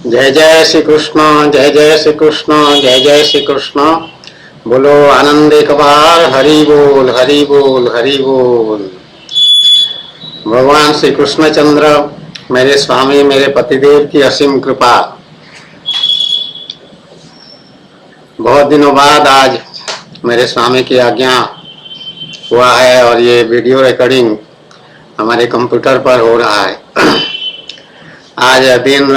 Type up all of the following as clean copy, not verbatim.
जय जय श्री कृष्ण, जय जय श्री कृष्ण, जय जय श्री कृष्ण। बोलो आनंद एक बार, हरि बोल हरि बोल हरि बोल। भगवान श्री कृष्णचंद्र मेरे स्वामी मेरे पतिदेव की असीम कृपा। बहुत दिनों बाद आज मेरे स्वामी की आज्ञा हुआ है और ये वीडियो रिकॉर्डिंग हमारे कंप्यूटर पर हो रहा है। आज दिन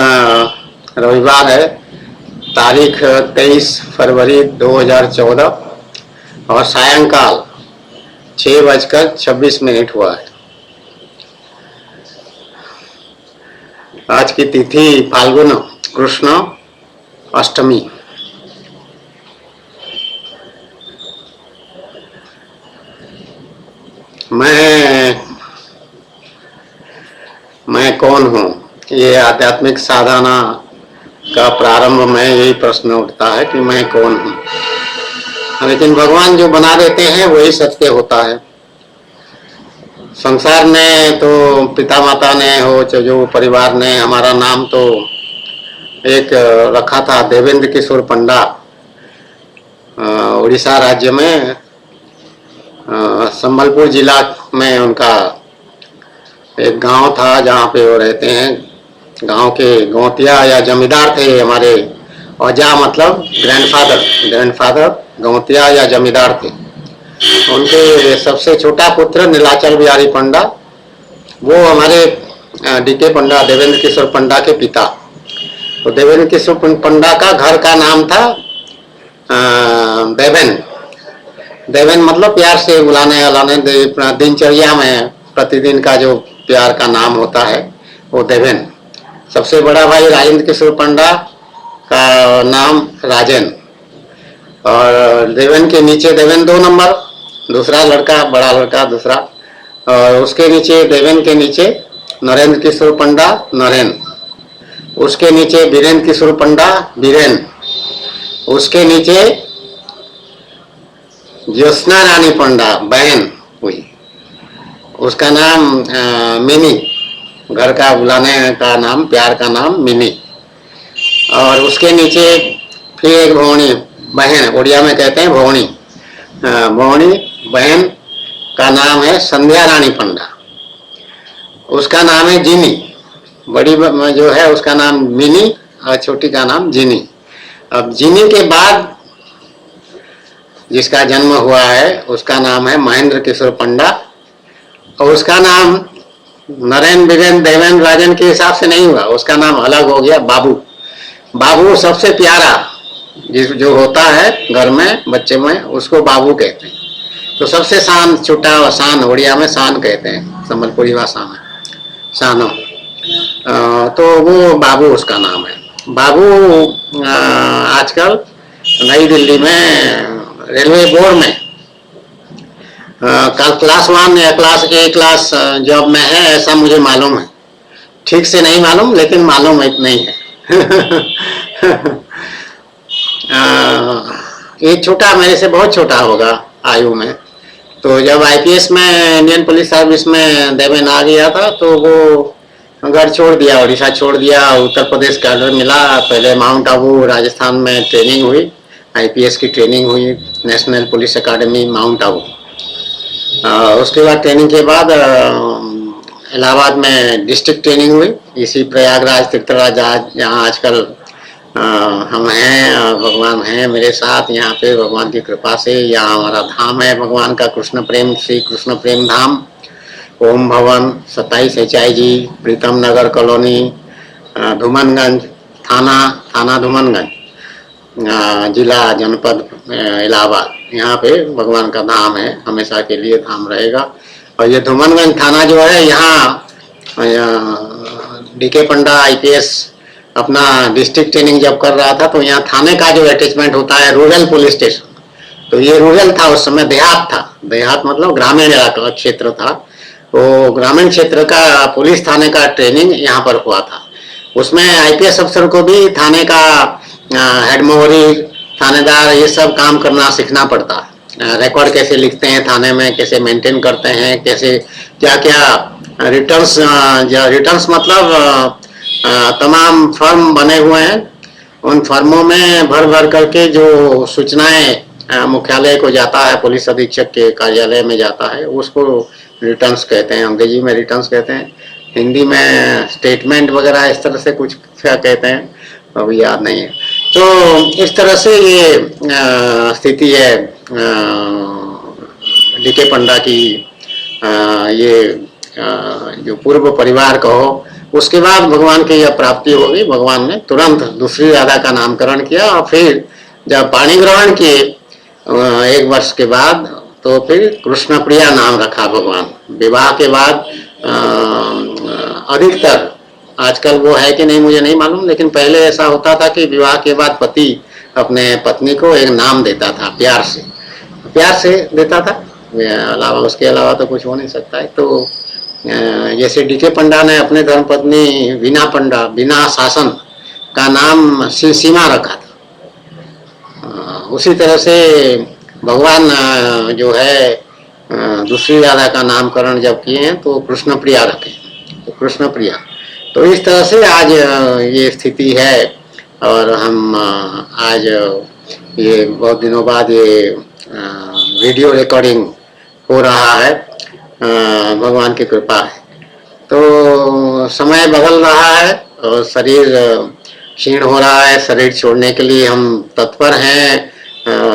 रविवार है, तारीख 23 फरवरी 2014 और सायंकाल 6:26 हुआ है। आज की तिथि फाल्गुन कृष्ण अष्टमी। मैं कौन हूँ? ये आध्यात्मिक साधना का प्रारंभ में यही प्रश्न उठता है कि मैं कौन हूँ। लेकिन भगवान जो बना देते हैं वही सत्य होता है। संसार ने तो पिता माता ने हो जो परिवार ने हमारा नाम तो एक रखा था, देवेंद्र किशोर पंडा। उड़ीसा राज्य में संबलपुर जिला में उनका एक गांव था जहाँ पे वो रहते हैं। गांव के गौतिया या जमींदार थे हमारे औजा, मतलब ग्रैंडफादर गौतिया या जमींदार थे। उनके सबसे छोटा पुत्र नीलाचल बिहारी पंडा, वो हमारे डीके पंडा देवेंद्र किशोर पंडा के पिता। तो देवेंद्र किशोर पंडा का घर का नाम था देवेन, मतलब प्यार से बुलाने वाला। दिनचर्या में प्रतिदिन का जो प्यार का नाम होता है वो देवेन। सबसे बड़ा भाई राजेंद्र किशोर पंडा का नाम राजन, और देवेन के नीचे देवेन 2 नंबर, दूसरा लड़का, बड़ा लड़का दूसरा, और उसके नीचे देवेन के नीचे नरेंद्र किशोर पंडा नरेन, उसके नीचे बीरेंद्र किशोर पंडा बीरेन, उसके नीचे ज्योत्सना रानी पंडा बहन हुई, उसका नाम मिनी, घर का बुलाने का नाम, प्यार का नाम मिनी। और उसके नीचे फिर एक भौणी बहन, उड़िया में कहते हैं भौणी, भौणी बहन का नाम है संध्या रानी पंडा, उसका नाम है जिनी। बड़ी जो है उसका नाम मिनी और छोटी का नाम जिनी। अब जिनी के बाद जिसका जन्म हुआ है उसका नाम है महेंद्र किशोर पंडा, और उसका नाम नरेन बीरेन देवेन राजन के हिसाब से नहीं हुआ, उसका नाम अलग हो गया, बाबू। बाबू सबसे प्यारा जो होता है घर में बच्चे में, उसको बाबू कहते हैं। तो सबसे शान, छोटा व शान, उड़िया में शान कहते हैं, संबलपुरी भाषा में शानो। तो वो बाबू उसका नाम है। बाबू आजकल नई दिल्ली में रेलवे बोर्ड में क्लास 1 या क्लास जॉब में है, ऐसा मुझे मालूम है। ठीक से नहीं मालूम, लेकिन मालूम नहीं है। ये छोटा, मेरे से बहुत छोटा होगा आयु में। तो जब आईपीएस में, इंडियन पुलिस सर्विस में देवेन आ गया था, तो वो घर छोड़ दिया, उड़ीसा छोड़ दिया, उत्तर प्रदेश का ऑर्डर मिला। पहले माउंट आबू राजस्थान में ट्रेनिंग हुई, आईपीएस की ट्रेनिंग हुई, नेशनल पुलिस अकादमी माउंट आबू। उसके बाद ट्रेनिंग के बाद इलाहाबाद में डिस्ट्रिक्ट ट्रेनिंग हुई, इसी प्रयागराज तीर्थराज जहाँ आजकल हम हैं, भगवान हैं मेरे साथ यहाँ पे, भगवान की कृपा से। यहाँ हमारा धाम है भगवान का, कृष्ण प्रेम, श्री कृष्ण प्रेम धाम, ओम भवन, 27 एचआई जी, प्रीतम नगर कॉलोनी, धूमनगंज थाना धूमनगंज, जिला जनपद इलाहाबाद। यहाँ पे भगवान का धाम है, हमेशा के लिए धाम रहेगा। और ये धूमनगंज थाना जो है, यहाँ डीके पंडा आईपीएस अपना डिस्ट्रिक्ट ट्रेनिंग जब कर रहा था, तो यहाँ थाने का जो अटैचमेंट होता है रूरल पुलिस स्टेशन, तो ये रूरल था उस समय, देहात था। देहात मतलब ग्रामीण क्षेत्र था। तो ग्रामीण क्षेत्र का पुलिस थाने का ट्रेनिंग यहाँ पर हुआ था। उसमें आईपीएस अफसर को भी थाने का हेडमोहरी, थानेदार, ये सब काम करना सीखना पड़ता है। रिकॉर्ड कैसे लिखते हैं थाने में, कैसे मेंटेन करते हैं, कैसे क्या क्या रिटर्न्स मतलब तमाम फर्म बने हुए हैं। उन फर्मों में भर भर करके जो सूचनाएं मुख्यालय को जाता है, पुलिस अधीक्षक के कार्यालय में जाता है, उसको रिटर्न्स कहते हैं। अंग्रेजी में रिटर्न्स कहते हैं, हिंदी में स्टेटमेंट वगैरह इस तरह से कुछ क्या कहते हैं, अभी याद नहीं है। तो इस तरह से ये स्थिति है डीके पंडा की। ये जो पूर्व परिवार कहो, उसके बाद भगवान की यह प्राप्ति होगी। भगवान ने तुरंत दूसरी राधा का नामकरण किया और फिर जब पाणी ग्रहण किए 1 वर्ष के बाद, तो फिर कृष्ण प्रिया नाम रखा भगवान। विवाह के बाद अधिकतर, आजकल वो है कि नहीं मुझे नहीं मालूम, लेकिन पहले ऐसा होता था कि विवाह के बाद पति अपने पत्नी को एक नाम देता था, प्यार से देता था, अलावा उसके अलावा तो कुछ हो नहीं सकता है। तो जैसे डीके पंडा ने अपने धर्मपत्नी वीना पंडा, बिना शासन का नाम सीमा रखा था, उसी तरह से भगवान जो है दूसरी राधा का नामकरण जब किए हैं तो कृष्ण प्रिया रखे, तो कृष्ण प्रिया। तो इस तरह से आज ये स्थिति है। और हम आज ये बहुत दिनों बाद ये वीडियो रिकॉर्डिंग हो रहा है, भगवान की कृपा है। तो समय बदल रहा है और शरीर क्षीण हो रहा है। शरीर छोड़ने के लिए हम तत्पर हैं,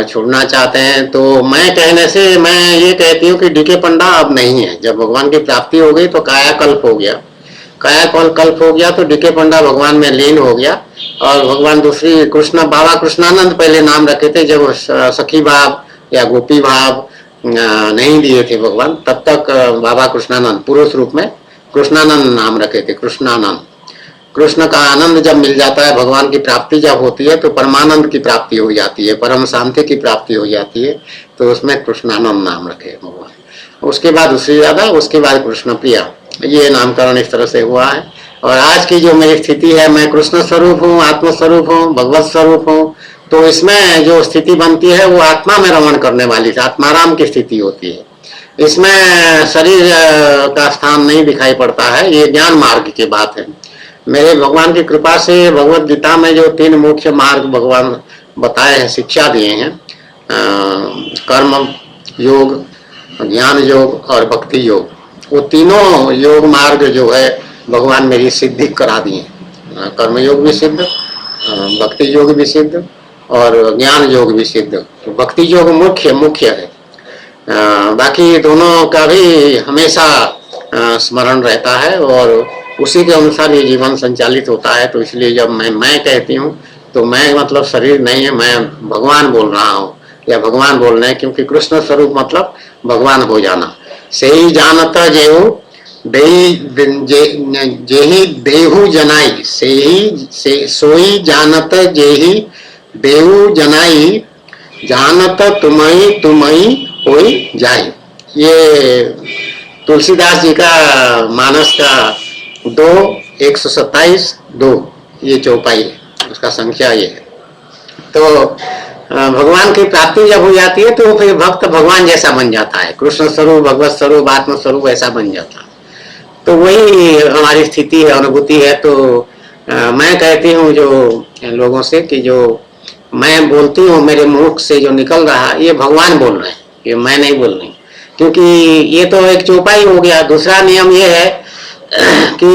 छोड़ना चाहते हैं। तो मैं कहने से मैं ये कहती हूँ कि डीके पंडा अब नहीं है। जब भगवान की प्राप्ति हो गई तो कायाकल्प हो गया, कायाकल्प हो गया तो डीके पंडा भगवान में लीन हो गया। और भगवान दूसरी कृष्ण, बाबा कृष्णानंद पहले नाम रखे थे, जब सखी भाव या गोपी भाव नहीं दिए थे भगवान, तब तक बाबा कृष्णानंद पुरुष रूप में कृष्णानंद नाम रखे थे, कृष्णानंद। कृष्ण का आनंद जब मिल जाता है, भगवान की प्राप्ति जब होती है तो परमानंद की प्राप्ति हो जाती है, परम शांति की प्राप्ति हो जाती है, तो उसमें कृष्णानंद नाम रखे भगवान। उसके बाद दूसरी राधा, उसके बाद कृष्ण प्रिया, ये नामकरण इस तरह से हुआ है। और आज की जो मेरी स्थिति है, मैं कृष्ण स्वरूप हूँ, आत्म स्वरूप हूँ, भगवत स्वरूप हूँ। तो इसमें जो स्थिति बनती है वो आत्मा में रमण करने वाली, आत्माराम की स्थिति होती है। इसमें शरीर का स्थान नहीं दिखाई पड़ता है, ये ज्ञान मार्ग की बात है। मेरे भगवान की कृपा से भगवत गीता में जो 3 मुख्य मार्ग भगवान बताए हैं, शिक्षा दिए हैं, कर्म योग, ज्ञान योग और भक्ति योग, वो तीनों योग मार्ग जो है भगवान मेरी सिद्धि करा दिए। कर्म योग भी सिद्ध, भक्ति योग भी सिद्ध और ज्ञान योग भी सिद्ध। भक्ति योग मुख्य है, बाकी दोनों का भी हमेशा स्मरण रहता है और उसी के अनुसार ये जीवन संचालित होता है। तो इसलिए जब मैं कहती हूँ तो मैं मतलब शरीर नहीं है, मैं भगवान बोल रहा हूँ या भगवान बोल रहे हैं, क्योंकि कृष्ण स्वरूप मतलब भगवान हो जाना। सही जानता जेहू जेही देहु जनाई, सोई जानत जेही देहु जनाई, जानत तुम्ही होई जाई। ये तुलसीदास जी का मानस का 2:127 ये चौपाई है, उसका संख्या ये है। तो भगवान की प्राप्ति जब हो जाती है तो फिर भक्त भगवान जैसा बन जाता है, कृष्ण स्वरूप, भगवत स्वरूप, आत्म स्वरूप ऐसा बन जाता है। तो वही हमारी स्थिति है, अनुभूति है। तो मैं कहती हूँ जो लोगों से कि जो मैं बोलती हूँ, मेरे मुख से जो निकल रहा है ये भगवान बोल रहे हैं, ये मैं नहीं बोल रही, क्योंकि ये तो एक चौपाई हो गया। दूसरा नियम ये है कि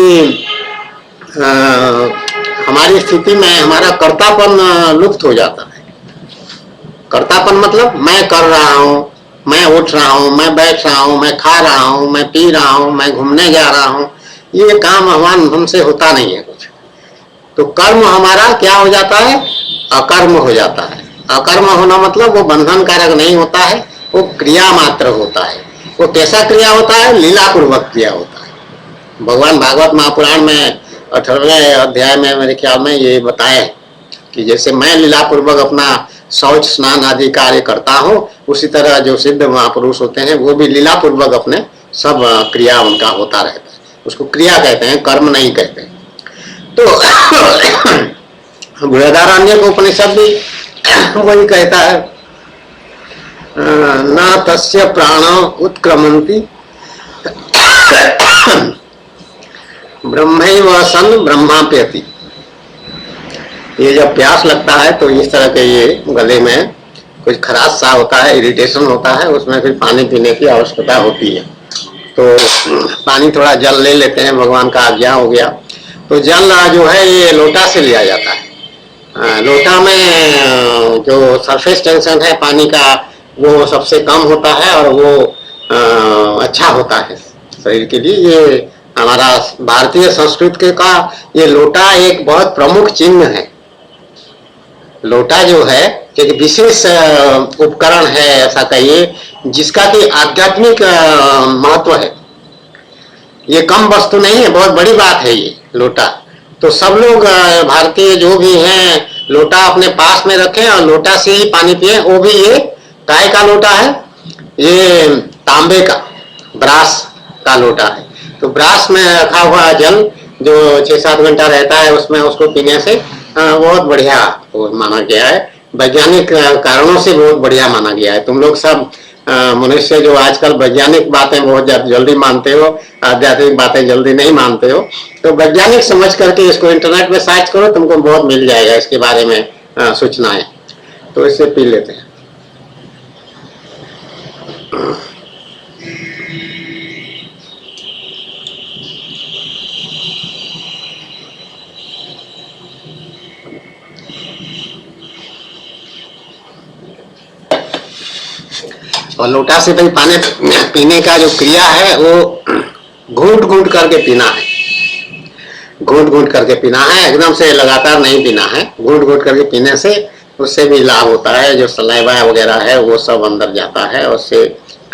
हमारी स्थिति में हमारा कर्तापन लुप्त हो जाता है। कर्तापन मतलब मैं कर रहा हूँ, मैं उठ रहा हूँ, मैं बैठ रहा हूँ, मैं खा रहा हूँ, मैं पी रहा हूँ, मैं घूमने जा रहा हूँ, ये काम हमसे होता नहीं है कुछ। तो कर्म हमारा क्या हो जाता है, अकर्म हो जाता है। अकर्म होना मतलब वो बंधन कारक नहीं होता है, वो क्रिया मात्र होता है। वो कैसा क्रिया होता है, लीला पूर्वक क्रिया होता है। भगवान भागवत महापुराण में 18वें अध्याय में मेरे ख्याल में ये बताए कि जैसे मैं लीला पूर्वक अपना शौच स्नान आदि कार्य करता हूँ, उसी तरह जो सिद्ध महापुरुष होते हैं वो भी लीला पूर्वक अपने सब क्रिया उनका होता रहता है। उसको क्रिया कहते हैं, कर्म नहीं कहते। तो बृहदारण्यक उपनिषद भी वही कहता है, न तस्य प्राण उत्क्रमन्ति ब्रह्मैव सन् ब्रह्माप्यति। ये जब प्यास लगता है तो इस तरह के ये गले में कुछ खराश सा होता है, इरिटेशन होता है, उसमें फिर पानी पीने की आवश्यकता होती है। तो पानी थोड़ा जल ले लेते हैं, भगवान का आज्ञा हो गया। तो जल जो है ये लोटा से लिया जाता है। लोटा में जो सरफेस टेंशन है पानी का वो सबसे कम होता है और वो अच्छा होता है शरीर के लिए। ये हमारा भारतीय संस्कृति का ये लोटा एक बहुत प्रमुख चिन्ह है। लोटा जो है एक विशेष उपकरण है, ऐसा कहिए, जिसका कि आध्यात्मिक महत्व है। ये कम वस्तु नहीं है, बहुत बड़ी बात है ये लोटा। तो सब लोग भारतीय जो भी हैं लोटा अपने पास में रखें और लोटा से ही पानी पिए। वो भी ये काय का लोटा है, ये तांबे का ब्रास का लोटा है। तो ब्रास में रखा हुआ जल जो 6-7 घंटा रहता है उसमें, उसको पीने से बहुत बढ़िया माना गया है। वैज्ञानिक कारणों से बहुत बढ़िया माना गया है। तुम लोग सब मनुष्य जो आजकल वैज्ञानिक बातें बहुत जल्दी मानते हो, आध्यात्मिक बातें जल्दी नहीं मानते हो, तो वैज्ञानिक समझ करके इसको इंटरनेट में सर्च करो, तुमको बहुत मिल जाएगा इसके बारे में सूचनाएं। तो इससे पी लेते हैं। और लोटा से भाई पानी पीने का जो क्रिया है वो घूंट घूंट करके पीना है। घूंट घूंट करके पीना है, एकदम से लगातार नहीं पीना है। घूंट घूंट करके पीने से उससे भी लाभ होता है। जो सलाइवा वगैरह है वो सब अंदर जाता है, उससे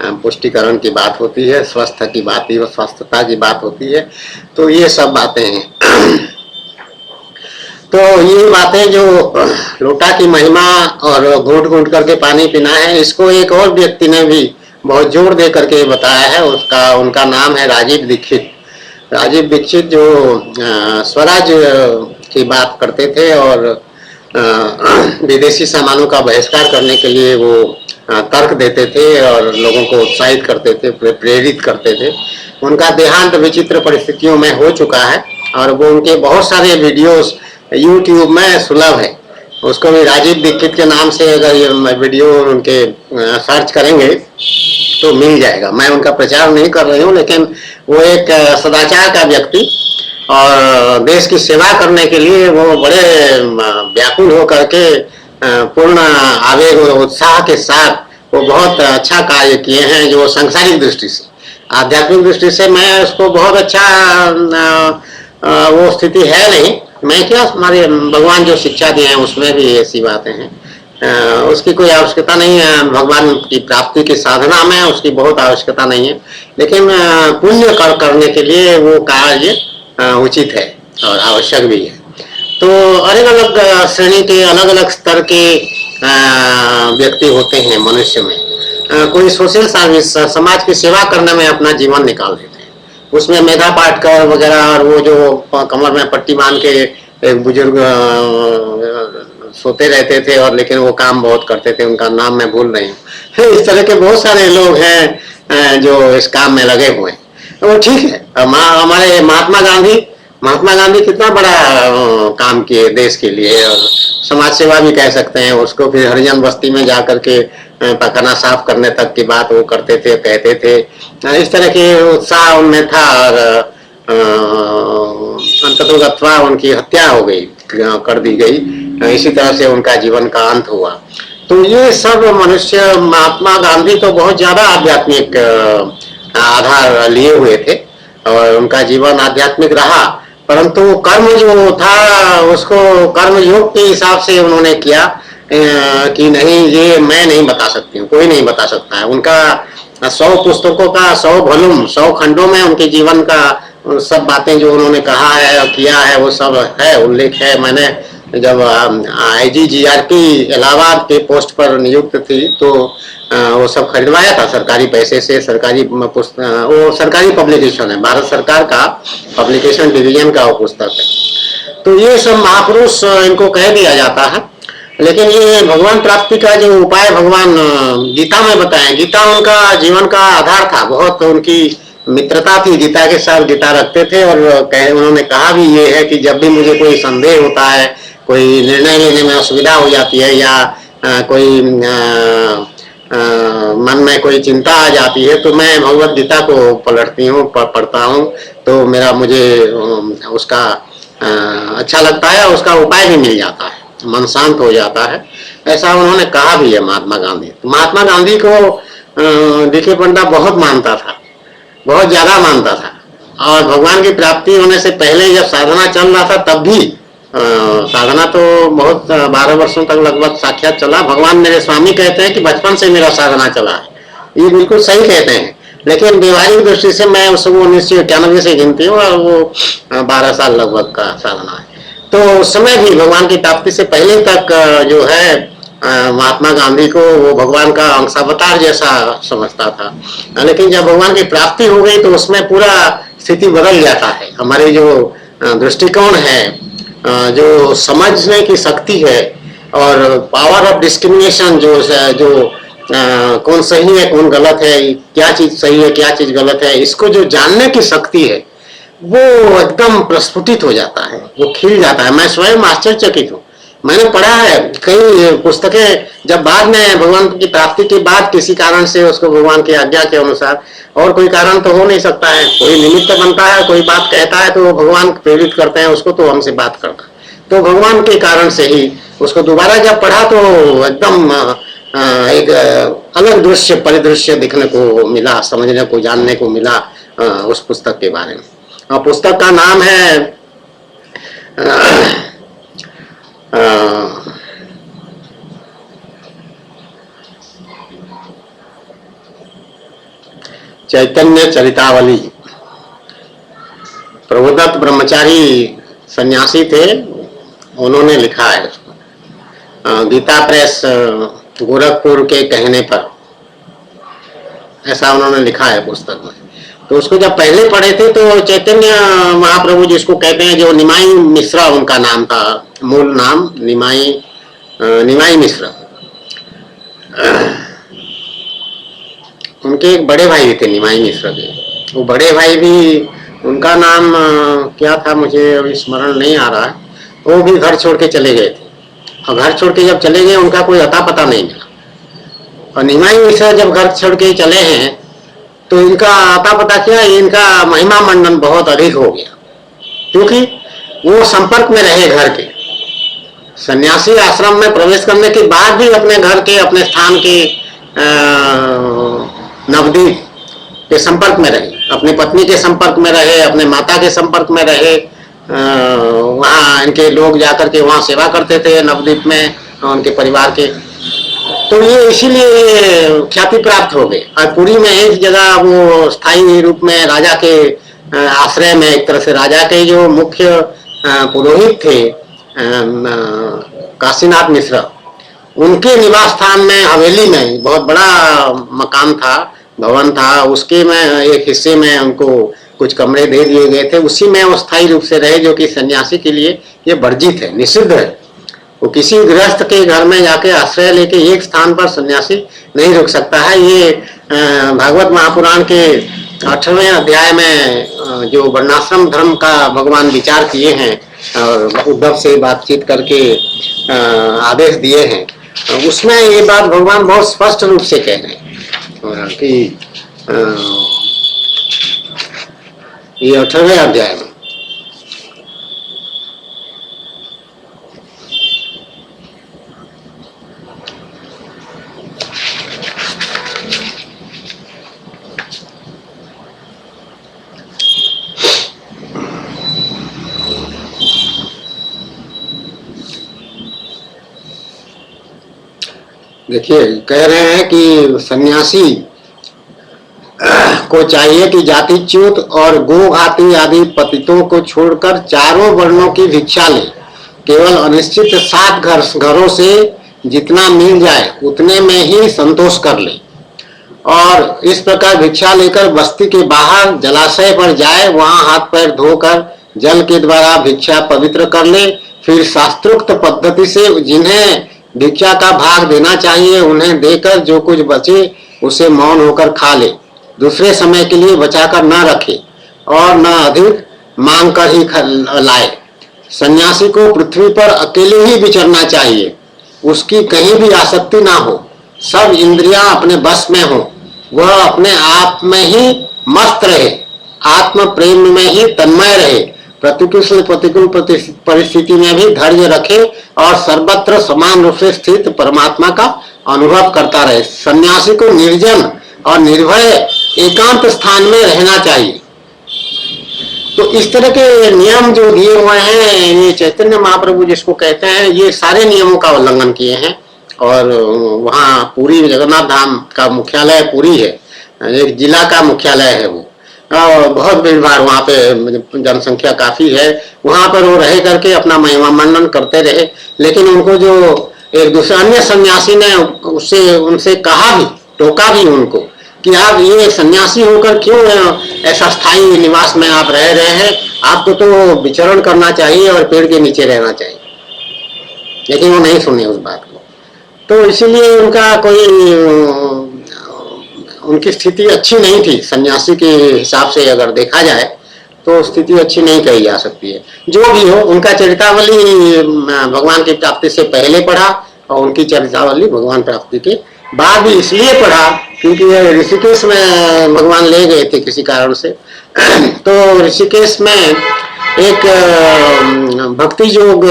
पुष्टिकरण की बात होती है, स्वस्थ की बात, स्वस्थता की बात होती है। तो ये सब बातें हैं। तो ये बातें जो लोटा की महिमा और घूंट घूंट करके पानी पीना है, इसको एक और व्यक्ति ने भी बहुत जोर दे करके बताया है। उनका नाम है राजीव दीक्षित। राजीव दीक्षित जो स्वराज की बात करते थे और विदेशी सामानों का बहिष्कार करने के लिए वो तर्क देते थे और लोगों को उत्साहित करते थे, प्रेरित करते थे। उनका देहांत विचित्र परिस्थितियों में हो चुका है और वो उनके बहुत सारे वीडियोस YouTube में सुलभ है। उसको भी राजीव दीक्षित के नाम से अगर ये वीडियो उनके सर्च करेंगे तो मिल जाएगा। मैं उनका प्रचार नहीं कर रही हूँ, लेकिन वो एक सदाचार का व्यक्ति और देश की सेवा करने के लिए वो बड़े व्याकुल हो करके पूर्ण आवेग और उत्साह के साथ वो बहुत अच्छा कार्य किए हैं। जो सांसारिक दृष्टि से, आध्यात्मिक दृष्टि से मैं उसको बहुत अच्छा वो स्थिति है नहीं। मैं क्या, हमारे भगवान जो शिक्षा दिए हैं उसमें भी ऐसी बातें हैं। उसकी कोई आवश्यकता नहीं है। भगवान की प्राप्ति की साधना में उसकी बहुत आवश्यकता नहीं है, लेकिन पुण्य करने के लिए वो कार्य उचित है और आवश्यक भी है। तो अलग अलग श्रेणी के, अलग अलग स्तर के व्यक्ति होते हैं मनुष्य में। कोई सोशल सर्विस, समाज की सेवा करने में अपना जीवन निकाल देते हैं। उसमें मेधा पाटकर वगैरह और वो जो कमर में पट्टी बांध के एक बुजुर्ग सोते रहते थे और लेकिन वो काम बहुत करते थे, उनका नाम मैं भूल रही हूँ। इस तरह के बहुत सारे लोग हैं जो इस काम में लगे हुए हैं। वो ठीक है। हमारे महात्मा गांधी कितना बड़ा काम किए देश के लिए और समाज सेवा भी कह सकते हैं उसको। फिर हरिजन बस्ती में जाकर के पखाना साफ करने तक की बात वो करते थे, कहते थे। इस तरह के उत्साह उनमें था और अंततोगत्वा उनकी हत्या हो गई, कर दी गई। इसी तरह से उनका जीवन का अंत हुआ। तो ये सब मनुष्य, महात्मा गांधी तो बहुत ज्यादा आध्यात्मिक आधार लिए हुए थे और उनका जीवन आध्यात्मिक रहा, परंतु कर्म जो था उसको कर्म योग के हिसाब से उन्होंने किया कि नहीं, ये मैं नहीं बता सकती हूँ, कोई नहीं बता सकता है। उनका 100 पुस्तकों का 100 वॉल्यूम, 100 खंडों में उनके जीवन का सब बातें जो उन्होंने कहा है और किया है वो सब है, उल्लेख है। मैंने जब IGGRP इलाहाबाद के पोस्ट पर नियुक्त थी तो वो सब खरीदवाया था सरकारी पैसे से। सरकारी वो सरकारी पब्लिकेशन है, भारत सरकार का पब्लिकेशन डिवीजन का वो पुस्तक है। तो ये सब महापुरुष इनको कह दिया जाता है। लेकिन ये भगवान प्राप्ति का जो उपाय भगवान गीता में बताए, गीता उनका जीवन का आधार था। बहुत उनकी मित्रता थी गीता के साथ, गीता रखते थे। और उन्होंने कहा भी ये है कि जब भी मुझे कोई संदेह होता है, कोई निर्णय लेने में असुविधा हो जाती है, या कोई मन में कोई चिंता आ जाती है, तो मैं भगवत गीता को पलटती हूँ, पढ़ता हूँ, तो मुझे उसका अच्छा लगता है, उसका उपाय भी मिल जाता है, मन शांत हो जाता है। ऐसा उन्होंने कहा भी है महात्मा गांधी। महात्मा गांधी को डीके पंडा बहुत मानता था, बहुत ज्यादा मानता था। और भगवान की प्राप्ति होने से पहले जब साधना चल रहा था तब भी साधना तो बहुत 12 वर्षों तक लगभग साक्षात चला। भगवान मेरे स्वामी कहते हैं कि बचपन से मेरा साधना चला है, ये बिल्कुल सही कहते हैं। लेकिन व्यवहारिक दृष्टि से मैं उसको 1991 से गिनती हूँ, और वो 12 साल लगभग का साधना है। तो उस समय भी भगवान की प्राप्ति से पहले तक जो है महात्मा गांधी को वो भगवान का अंशावतार जैसा समझता था। लेकिन जब भगवान की प्राप्ति हो गई तो उसमें पूरा स्थिति बदल जाता है। हमारे जो दृष्टिकोण है, जो समझने की शक्ति है, और पावर ऑफ डिस्क्रिमिनेशन जो कौन सही है कौन गलत है, क्या चीज सही है क्या चीज गलत है, इसको जो जानने की शक्ति है वो एकदम प्रस्फुटित हो जाता है, वो खिल जाता है। मैं स्वयं आश्चर्यचकित हूँ। मैंने पढ़ा है कई पुस्तकें, जब बाद में भगवान की प्राप्ति के बाद किसी कारण से उसको भगवान की आज्ञा के अनुसार, और कोई कारण तो हो नहीं सकता है, कोई निमित्त बनता है, कोई बात कहता है तो भगवान प्रेरित करते हैं उसको, तो हमसे बात करता है। तो भगवान के कारण से ही उसको दोबारा जब पढ़ा तो एकदम एक अलग दृश्य परिदृश्य दिखने को मिला, समझने को जानने को मिला उस पुस्तक के बारे में। और पुस्तक का नाम है चैतन्य चरितावली। प्रभुदत्त ब्रह्मचारी सन्यासी थे, उन्होंने लिखा है उसको, गीता प्रेस गोरखपुर के कहने पर, ऐसा उन्होंने लिखा है पुस्तक में। तो उसको जब पहले पढ़े थे तो चैतन्य महाप्रभु जिसको कहते हैं, जो निमाई मिश्रा उनका नाम था, मूल नाम निमाई मिश्रा, उनके एक बड़े भाई थे निमाई मिश्रा के। वो बड़े भाई भी, उनका नाम क्या था मुझे अभी स्मरण नहीं आ रहा है, वो भी घर छोड़ के चले गए थे। और घर छोड़ के जब चले गए उनका कोई अता पता नहीं मिला। और निमाई मिश्रा जब घर छोड़ के चले हैं तो इनका अता पता क्या, इनका महिमा मंडन बहुत अधिक हो गया, क्योंकि वो संपर्क में रहे घर के। सन्यासी आश्रम में प्रवेश करने के बाद भी अपने घर के, अपने स्थान के नवदीप के संपर्क में रहे, अपनी पत्नी के संपर्क में रहे, अपने माता के संपर्क में रहे। वहाँ इनके लोग जाकर के वहाँ सेवा करते थे नवदीप में, उनके परिवार के। तो ये इसीलिए ख्याति प्राप्त हो गई। और पुरी में एक जगह वो स्थायी रूप में राजा के आश्रय में, एक तरह से राजा के जो मुख्य पुरोहित थे काशीनाथ मिश्रा, उनके निवास स्थान में हवेली में बहुत बड़ा मकान था, भवन था, उसके में एक हिस्से में उनको कुछ कमरे दे दिए गए थे। उसी में वो स्थायी रूप से रहे, जो कि सन्यासी के लिए ये वर्जित है, निषिद्ध है। वो किसी गृहस्थ के घर में जाके आश्रय लेके एक स्थान पर सन्यासी नहीं रुक सकता है। ये भागवत महापुराण के 8वें अध्याय में जो वर्णाश्रम धर्म का भगवान विचार किए हैं और उद्धव से बातचीत करके आदेश दिए हैं, उसमें ये बात भगवान बहुत स्पष्ट रूप से कह रहे हैं कि ये 8वें अध्याय में देखिए, कह रहे हैं कि सन्यासी को चाहिए कि जातिच्युत और गोघाती आदि पतितों को छोड़कर चारों वर्णों की भिक्षा ले। केवल अनिश्चित 7 घरों से जितना मिल जाए उतने में ही संतोष कर ले, और इस प्रकार भिक्षा लेकर बस्ती के बाहर जलाशय पर जाए, वहां हाथ पैर धोकर जल के द्वारा भिक्षा पवित्र कर ले। फिर शास्त्रोक्त पद्धति से जिन्हें भिक्षा का भाग देना चाहिए उन्हें देकर जो कुछ बचे उसे मौन होकर खा ले। दूसरे समय के लिए बचाकर न रखे और न अधिक मांग कर ही लाए। सन्यासी को पृथ्वी पर अकेले ही विचरना चाहिए, उसकी कहीं भी आसक्ति ना हो, सब इंद्रियां अपने बस में हो, वह अपने आप में ही मस्त रहे, आत्म प्रेम में ही तन्मय रहे, प्रतिकूल परिस्थिति में भी धैर्य रखे और सर्वत्र समान रूप से स्थित परमात्मा का अनुभव करता रहे। सन्यासी को निर्जन और निर्भय एकांत स्थान में रहना चाहिए। तो इस तरह के नियम जो दिए हुए हैं, ये चैतन्य महाप्रभु जिसको कहते हैं, ये सारे नियमों का उल्लंघन किए हैं। और वहाँ पूरी जगन्नाथ धाम का मुख्यालय पूरी है, एक जिला का मुख्यालय है वो, और बहुत भीड़ भाड़ वहाँ पे, जनसंख्या काफी है। वहाँ पर वो रह करके अपना महिमा मंडन करते रहे। लेकिन उनको जो एक दूसरे अन्य सन्यासी ने उससे उनसे कहा भी, टोका भी उनको कि आप ये सन्यासी होकर क्यों ऐसा स्थायी निवास में आप रह रहे हैं, आपको तो विचरण करना चाहिए और पेड़ के नीचे रहना चाहिए। लेकिन वो नहीं सुने उस बात को। तो इसीलिए उनका कोई, उनकी स्थिति अच्छी नहीं थी सन्यासी के हिसाब से। अगर देखा जाए तो स्थिति अच्छी नहीं कही जा सकती है। जो भी हो, उनका चरितावली भगवान की प्राप्ति से पहले पढ़ा और उनकी चरितावली भगवान प्राप्ति के बाद भी इसलिए पढ़ा क्योंकि ऋषिकेश में भगवान ले गए थे किसी कारण से। तो ऋषिकेश में एक भक्ति योग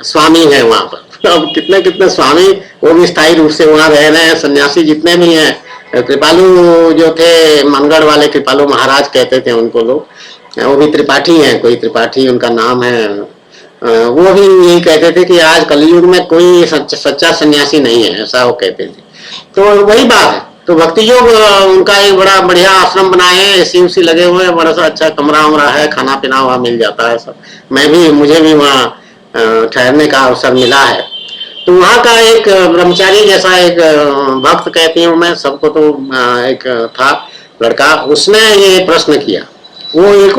स्वामी है वहां पर। अब कितने कितने स्वामी, वो भी स्थायी रूप से वहां रह रहे हैं। सन्यासी जितने भी हैं, कृपालु जो थे, मनगढ़ वाले कृपालु महाराज कहते थे उनको लोग, वो भी त्रिपाठी हैं, कोई त्रिपाठी उनका नाम है। वो भी यही कहते थे कि आज कलयुग में कोई सच्चा सन्यासी नहीं है, ऐसा वो कहते थे। तो वही बात है। तो भक्ति योग उनका एक बड़ा बढ़िया आश्रम बनाए हैं, एसी उसी लगे हुए हैं, बड़ा सा अच्छा कमरा वमरा है, खाना पीना वहाँ मिल जाता है सब। मुझे भी वहाँ ठहरने का अवसर मिला है। तो वहाँ का एक ब्रह्मचारी जैसा एक भक्त कहती हूँ मैं सबको, तो एक था लड़का, उसने ये प्रश्न किया। वो एक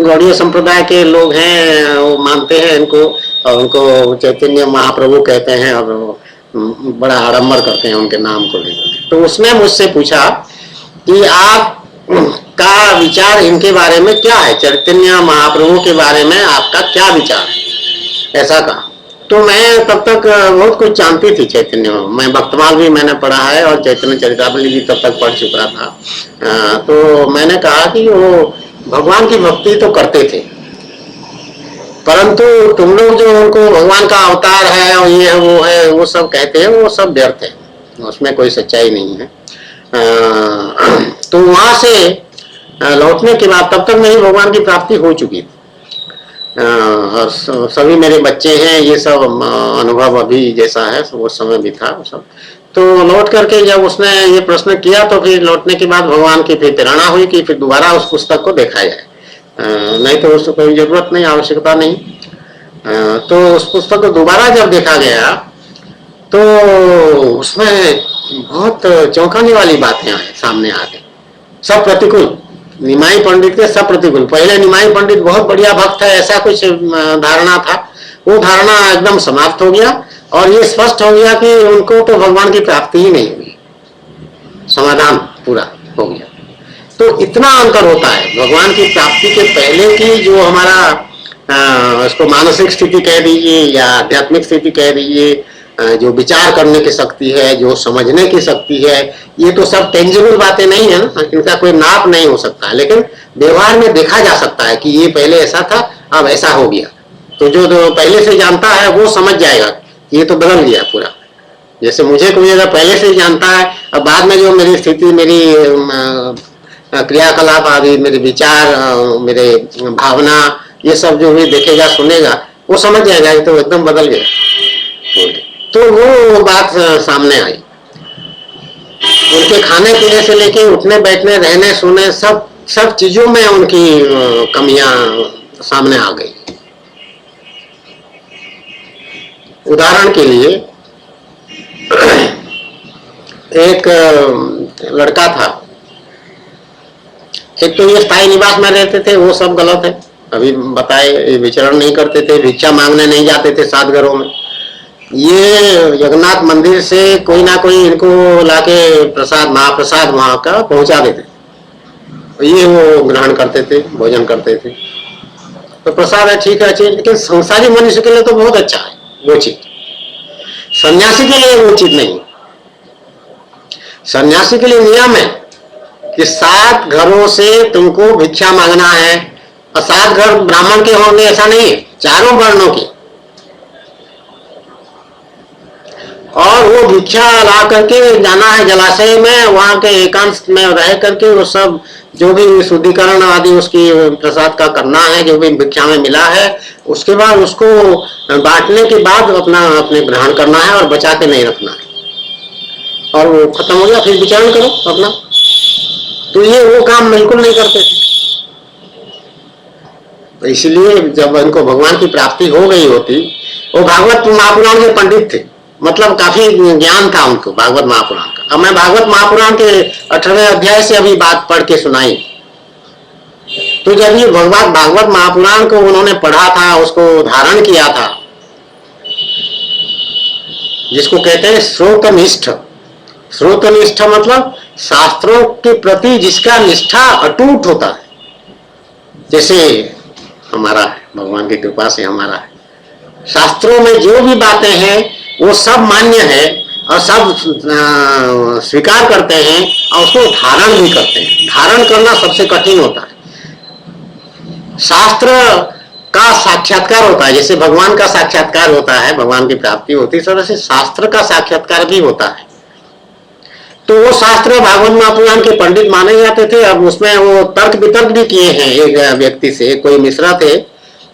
गौड़ीय संप्रदाय के लोग हैं, वो मानते हैं इनको, और उनको चैतन्य महाप्रभु कहते हैं, और बड़ा आडंबर करते हैं उनके नाम को लेकर। तो उसने मुझसे पूछा कि आप का विचार इनके बारे में क्या है, चैतन्य महाप्रभु के बारे में आपका क्या विचार है, ऐसा कहा। तो मैं तब तक बहुत कुछ जानती थी चैतन्य, मैं भक्तमाल भी मैंने पढ़ा है और चैतन्य चरितावली भी तब तक पढ़ चुका था। तो मैंने कहा कि वो भगवान की भक्ति तो करते थे, परंतु तुम लोग जो उनको भगवान का अवतार है और ये है वो है, वो सब कहते हैं, वो सब व्यर्थ है, उसमें कोई सच्चाई नहीं है। तो वहां से लौटने के बाद, तब तक मेरी भगवान की प्राप्ति हो चुकी थी, और सभी मेरे बच्चे हैं, ये सब अनुभव अभी जैसा है वो समय भी था वो सब। तो लौट करके जब उसने ये प्रश्न किया, तो फिर लौटने के बाद भगवान की फिर प्रेरणा हुई कि फिर दोबारा उस पुस्तक को देखा जाए, नहीं तो उसको कोई जरूरत नहीं, आवश्यकता नहीं। तो उस पुस्तक को दोबारा जब देखा गया तो उसमें बहुत चौंकाने वाली बातें सामने आ गई। सब प्रतिकूल, निमाई पंडित के सब प्रतिकूल। पहले निमाई पंडित बहुत बढ़िया भक्त है ऐसा कुछ धारणा था, वो धारणा एकदम समाप्त हो गया और ये स्पष्ट हो गया कि उनको तो भगवान की प्राप्ति ही नहीं हुई, समाधान पूरा हो गया। तो इतना अंतर होता है भगवान की प्राप्ति के पहले की जो हमारा उसको मानसिक स्थिति कह दीजिए या आध्यात्मिक स्थिति कह दीजिए, जो विचार करने की शक्ति है, जो समझने की शक्ति है, ये तो सब टेंजिबल बातें नहीं है ना, इनका कोई नाप नहीं हो सकता, लेकिन व्यवहार में देखा जा सकता है कि ये पहले ऐसा था अब ऐसा हो गया। तो जो पहले से जानता है वो समझ जाएगा ये तो बदल गया पूरा। जैसे मुझे कोई अगर पहले से जानता है, अब बाद में जो मेरी स्थिति, मेरी क्रियाकलाप आदि, मेरे विचार, मेरे भावना, ये सब जो भी देखेगा सुनेगा वो समझ जाएगा ये तो एकदम बदल गया। तो वो बात सामने आई। उनके खाने पीने से लेके उठने बैठने, रहने सोने, सब चीजों में उनकी कमियां सामने आ गई। उदाहरण के लिए एक लड़का था, एक तो ये स्थायी निवास में रहते थे, वो सब गलत है, अभी बताए, विचरण नहीं करते थे, भिक्षा मांगने नहीं जाते थे सात घरों में, ये जगन्नाथ मंदिर से कोई ना कोई इनको लाके प्रसाद महाप्रसाद वहां का पहुंचा देते, ये वो ग्रहण करते थे, भोजन करते थे। तो प्रसाद है, ठीक है, अच्छी, लेकिन संसारी मनुष्य के लिए तो बहुत अच्छा है वो चीज, सन्यासी के लिए वो चीज नहीं। सन्यासी के लिए नियम है कि 7 घरों से तुमको भिक्षा मांगना है, और 7 घर ब्राह्मण के होंगे ऐसा नहीं है, चारों वर्णों के। और वो भिक्षा ला करके जाना है जलाशय में, वहां के एकांत में रह करके वो सब जो भी शुद्धिकरण आदि उसकी प्रसाद का करना है, जो भी भिक्षा में मिला है, उसके बाद उसको बांटने के बाद अपने ग्रहण करना है और बचा के नहीं रखना है, और वो खत्म हो गया फिर विचरण करो अपना। तो ये वो काम बिल्कुल नहीं करते थे। तो इसलिए जब इनको भगवान की प्राप्ति हो गई होती, वो भागवत महापुराण के पंडित थे, मतलब काफी ज्ञान था उनको भागवत महापुराण का। अब मैं भागवत महापुराण के 18वें अध्याय से अभी बात पढ़ के सुनाई। तो जब ये भागवत महापुराण को उन्होंने पढ़ा था, उसको धारण किया था, जिसको कहते हैं श्रोतनिष्ठ। श्रोतनिष्ठ मतलब शास्त्रों के प्रति जिसका निष्ठा अटूट होता है, जैसे हमारा है, भगवान की कृपा से हमारा है। शास्त्रों में जो भी बातें हैं वो सब मान्य है और सब स्वीकार करते हैं और उसको धारण भी करते हैं। धारण करना सबसे कठिन होता है। शास्त्र का साक्षात्कार होता है, जैसे भगवान का साक्षात्कार होता है, भगवान की प्राप्ति होती है, इस तरह से शास्त्र का साक्षात्कार भी होता है। तो वो शास्त्र भागवत महापुराण के पंडित माने जाते थे। अब उसमें वो तर्क वितर्क भी किए हैं। एक व्यक्ति से, कोई मिश्रा थे,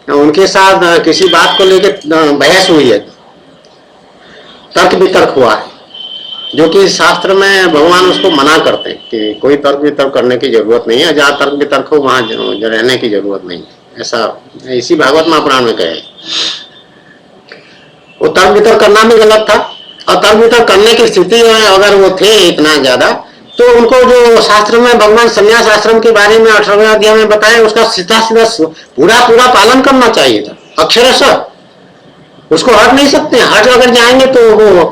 उनके साथ किसी बात को लेकर बहस हुई है, तर्क वितर्क हुआ है, जो कि शास्त्र में भगवान उसको मना करते हैं कि कोई तर्क वितर्क करने की जरूरत नहीं है, जहां तर्क वितर्क हो वहां रहने की जरूरत नहीं है, ऐसा इसी भागवत महापुराण में कहे। वो तर्क वितर्क करना भी गलत था, और तर्क वितर्क करने की स्थिति में अगर वो थे इतना ज्यादा, तो उनको जो शास्त्र में भगवान संन्यास आश्रम के बारे में 18वें अध्याय में बताया, उसका सीधा सीधा पूरा पालन करना चाहिए था, अक्षरशः। उसको हट नहीं सकते, हट अगर जाएंगे तो वो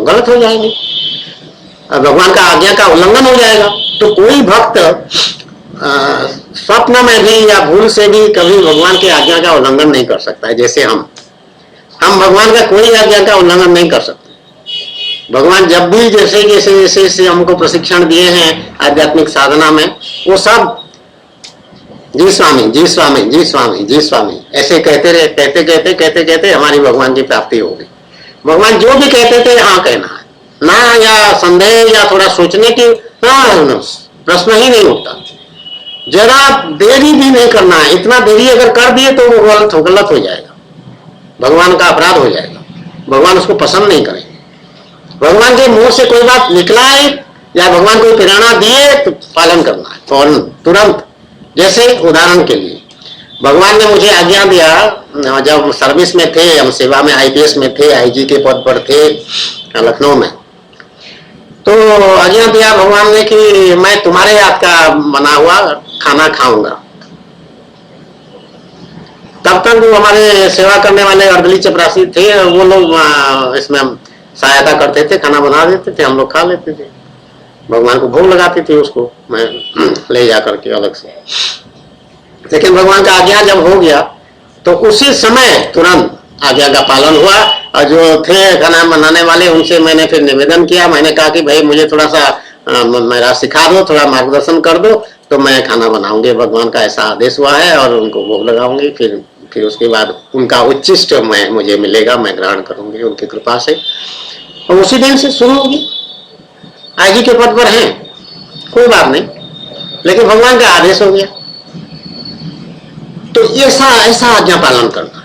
गलत हो जाएंगे, भगवान का आज्ञा का उल्लंघन हो जाएगा। तो कोई भक्त स्वप्न में भी या भूल से भी कभी भगवान की आज्ञा का उल्लंघन नहीं कर सकता है। जैसे हम भगवान का कोई आज्ञा का उल्लंघन नहीं कर सकते। भगवान जब भी जैसे जैसे जैसे जैसे हमको प्रशिक्षण दिए हैं आध्यात्मिक साधना में, वो सब जी स्वामी, जी स्वामी, जी स्वामी, जी स्वामी ऐसे कहते रहे, कहते हमारी भगवान की प्राप्ति हो गई। भगवान जो भी कहते थे हाँ कहना है, ना या संदेह या थोड़ा सोचने की प्रश्न ही नहीं उठता। जरा देरी भी नहीं करना है, इतना देरी अगर कर दिए तो वो गलत हो जाएगा, भगवान का अपराध हो जाएगा, भगवान उसको पसंद नहीं करेंगे। भगवान के मुंह से कोई बात निकला है या भगवान कोई प्रेरणा दिए तो पालन करना है फौरन, तुरंत। जैसे उदाहरण के लिए भगवान ने मुझे आज्ञा दिया, जब सर्विस में थे, हम सेवा में आईपीएस में थे, आईजी के पद पर थे लखनऊ में, तो आज्ञा दिया भगवान ने कि मैं तुम्हारे हाथ का बना हुआ खाना खाऊंगा। तब तक वो हमारे सेवा करने वाले अर्दली चपरासी थे, वो लोग इसमें सहायता करते थे, खाना बना देते थे, हम लोग खा लेते थे। भगवान को भोग लगाती थी, उसको मैं ले जा करके अलग से। लेकिन भगवान का आज्ञा जब हो गया तो उसी समय तुरंत आज्ञा का पालन हुआ, और जो थे खाना बनाने वाले उनसे मैंने फिर निवेदन किया। मैंने कहा कि भाई मुझे थोड़ा सा मेरा सिखा दो, थोड़ा मार्गदर्शन कर दो, तो मैं खाना बनाऊंगी। भगवान का ऐसा आदेश हुआ है और उनको भोग लगाऊंगी। फिर उसके बाद उनका उच्चिष्ट मुझे मिलेगा, मैं ग्रहण करूंगी उनकी कृपा से। और उसी दिन से शुरू होगी। आईजी के पद पर हैं, कोई बात नहीं, लेकिन भगवान का आदेश हो गया तो ऐसा आज्ञा पालन करना।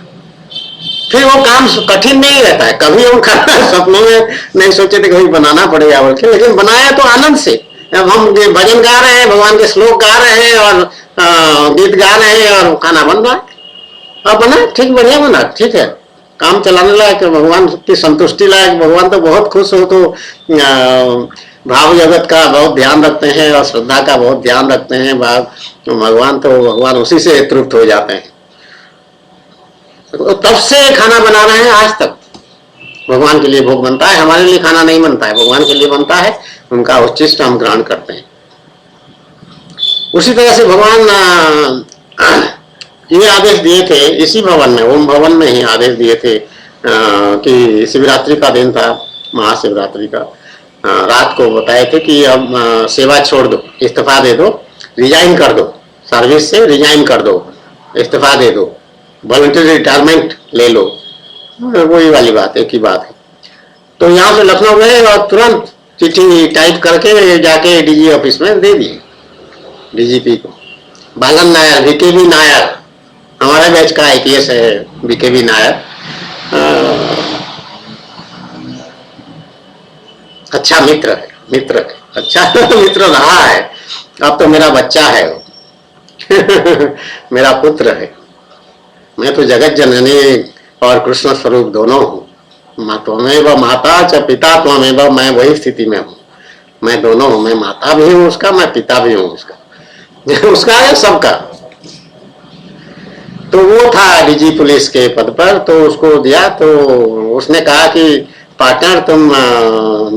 फिर वो काम कठिन नहीं रहता है। कभी हम सपनों में नहीं सोचे थे कभी बनाना पड़ेगा बोल के, लेकिन बनाया तो आनंद से। अब हम भजन गा रहे हैं, भगवान के श्लोक गा रहे हैं और गीत गा रहे हैं और खाना बन रहा है, और बना ठीक, बढ़िया बना, ठीक है, काम चलाने लायक, भगवान की संतुष्टि लायक। भगवान तो बहुत खुश हो, तो भाव जगत का बहुत ध्यान रखते हैं और श्रद्धा का बहुत ध्यान रखते हैं। भगवान उसी से तृप्त हो जाते हैं। तो तब से खाना बना रहे हैं आज तक, भगवान के लिए भोग बनता है, हमारे लिए खाना नहीं बनता है, भगवान के लिए बनता है, उनका उच्चिष्ट हम ग्रहण करते हैं। उसी तरह से भगवान ये आदेश दिए थे इसी भवन में, ओम भवन में ही आदेश दिए थे कि शिवरात्रि का दिन था, महाशिवरात्रि का, रात को बताए थे कि अब सेवा छोड़ दो, इस्तीफा दे दो, रिजाइन कर दो, सर्विस से रिजाइन कर दो, इस्तीफा दे दो, वॉलंटरी रिटायरमेंट ले लो, वही वाली बात, एक ही बात है। तो यहाँ से लखनऊ गए और तुरंत चिट्ठी टाइप करके जाके डीजी ऑफिस में दे दिए, डीजीपी को। बालन नायर, वीकेबी नायर, हमारे बैच का आईपीएस है वीकेबी नायर, अच्छा मित्र है, अच्छा मित्र रहा है, अब तो मेरा बच्चा है वो मेरा पुत्र है। मैं तो जगत जननी और कृष्ण स्वरूप दोनों हूँ, त्वमेव माता च पिता त्वमेव, मैं वही स्थिति में हूँ, मैं दोनों हूँ, मैं माता भी हूँ उसका, मैं पिता भी हूँ उसका उसका है सबका। तो वो था डीजी पुलिस के पद पर, तो उसको दिया, तो उसने कहा कि पार्टनर तुम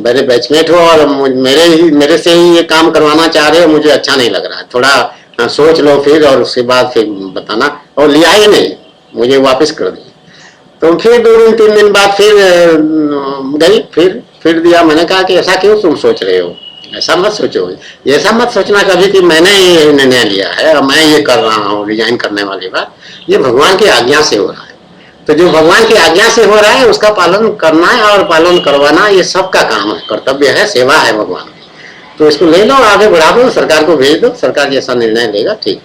मेरे बैचमेट हो और मेरे से ही ये काम करवाना चाह रहे हो, मुझे अच्छा नहीं लग रहा है, थोड़ा सोच लो फिर और उसके बाद फिर बताना। और लिया ही नहीं, मुझे वापस कर दिया। तो फिर 2 दिन 3 दिन बाद फिर गई, फिर दिया। मैंने कहा कि ऐसा क्यों तुम सोच रहे हो, ऐसा मत सोचो, ऐसा मत सोचना कभी कि मैंने ये निर्णय लिया है और मैं ये कर रहा हूँ रिजाइन करने वाली बात, ये भगवान की आज्ञा से हो रहा है। तो जो भगवान की आज्ञा से हो रहा है उसका पालन करना है और पालन करवाना ये सबका काम है, कर्तव्य है, सेवा है भगवान की। तो इसको ले लो, आगे बढ़ा दो, सरकार को भेज दो, सरकार जैसा निर्णय लेगा ठीक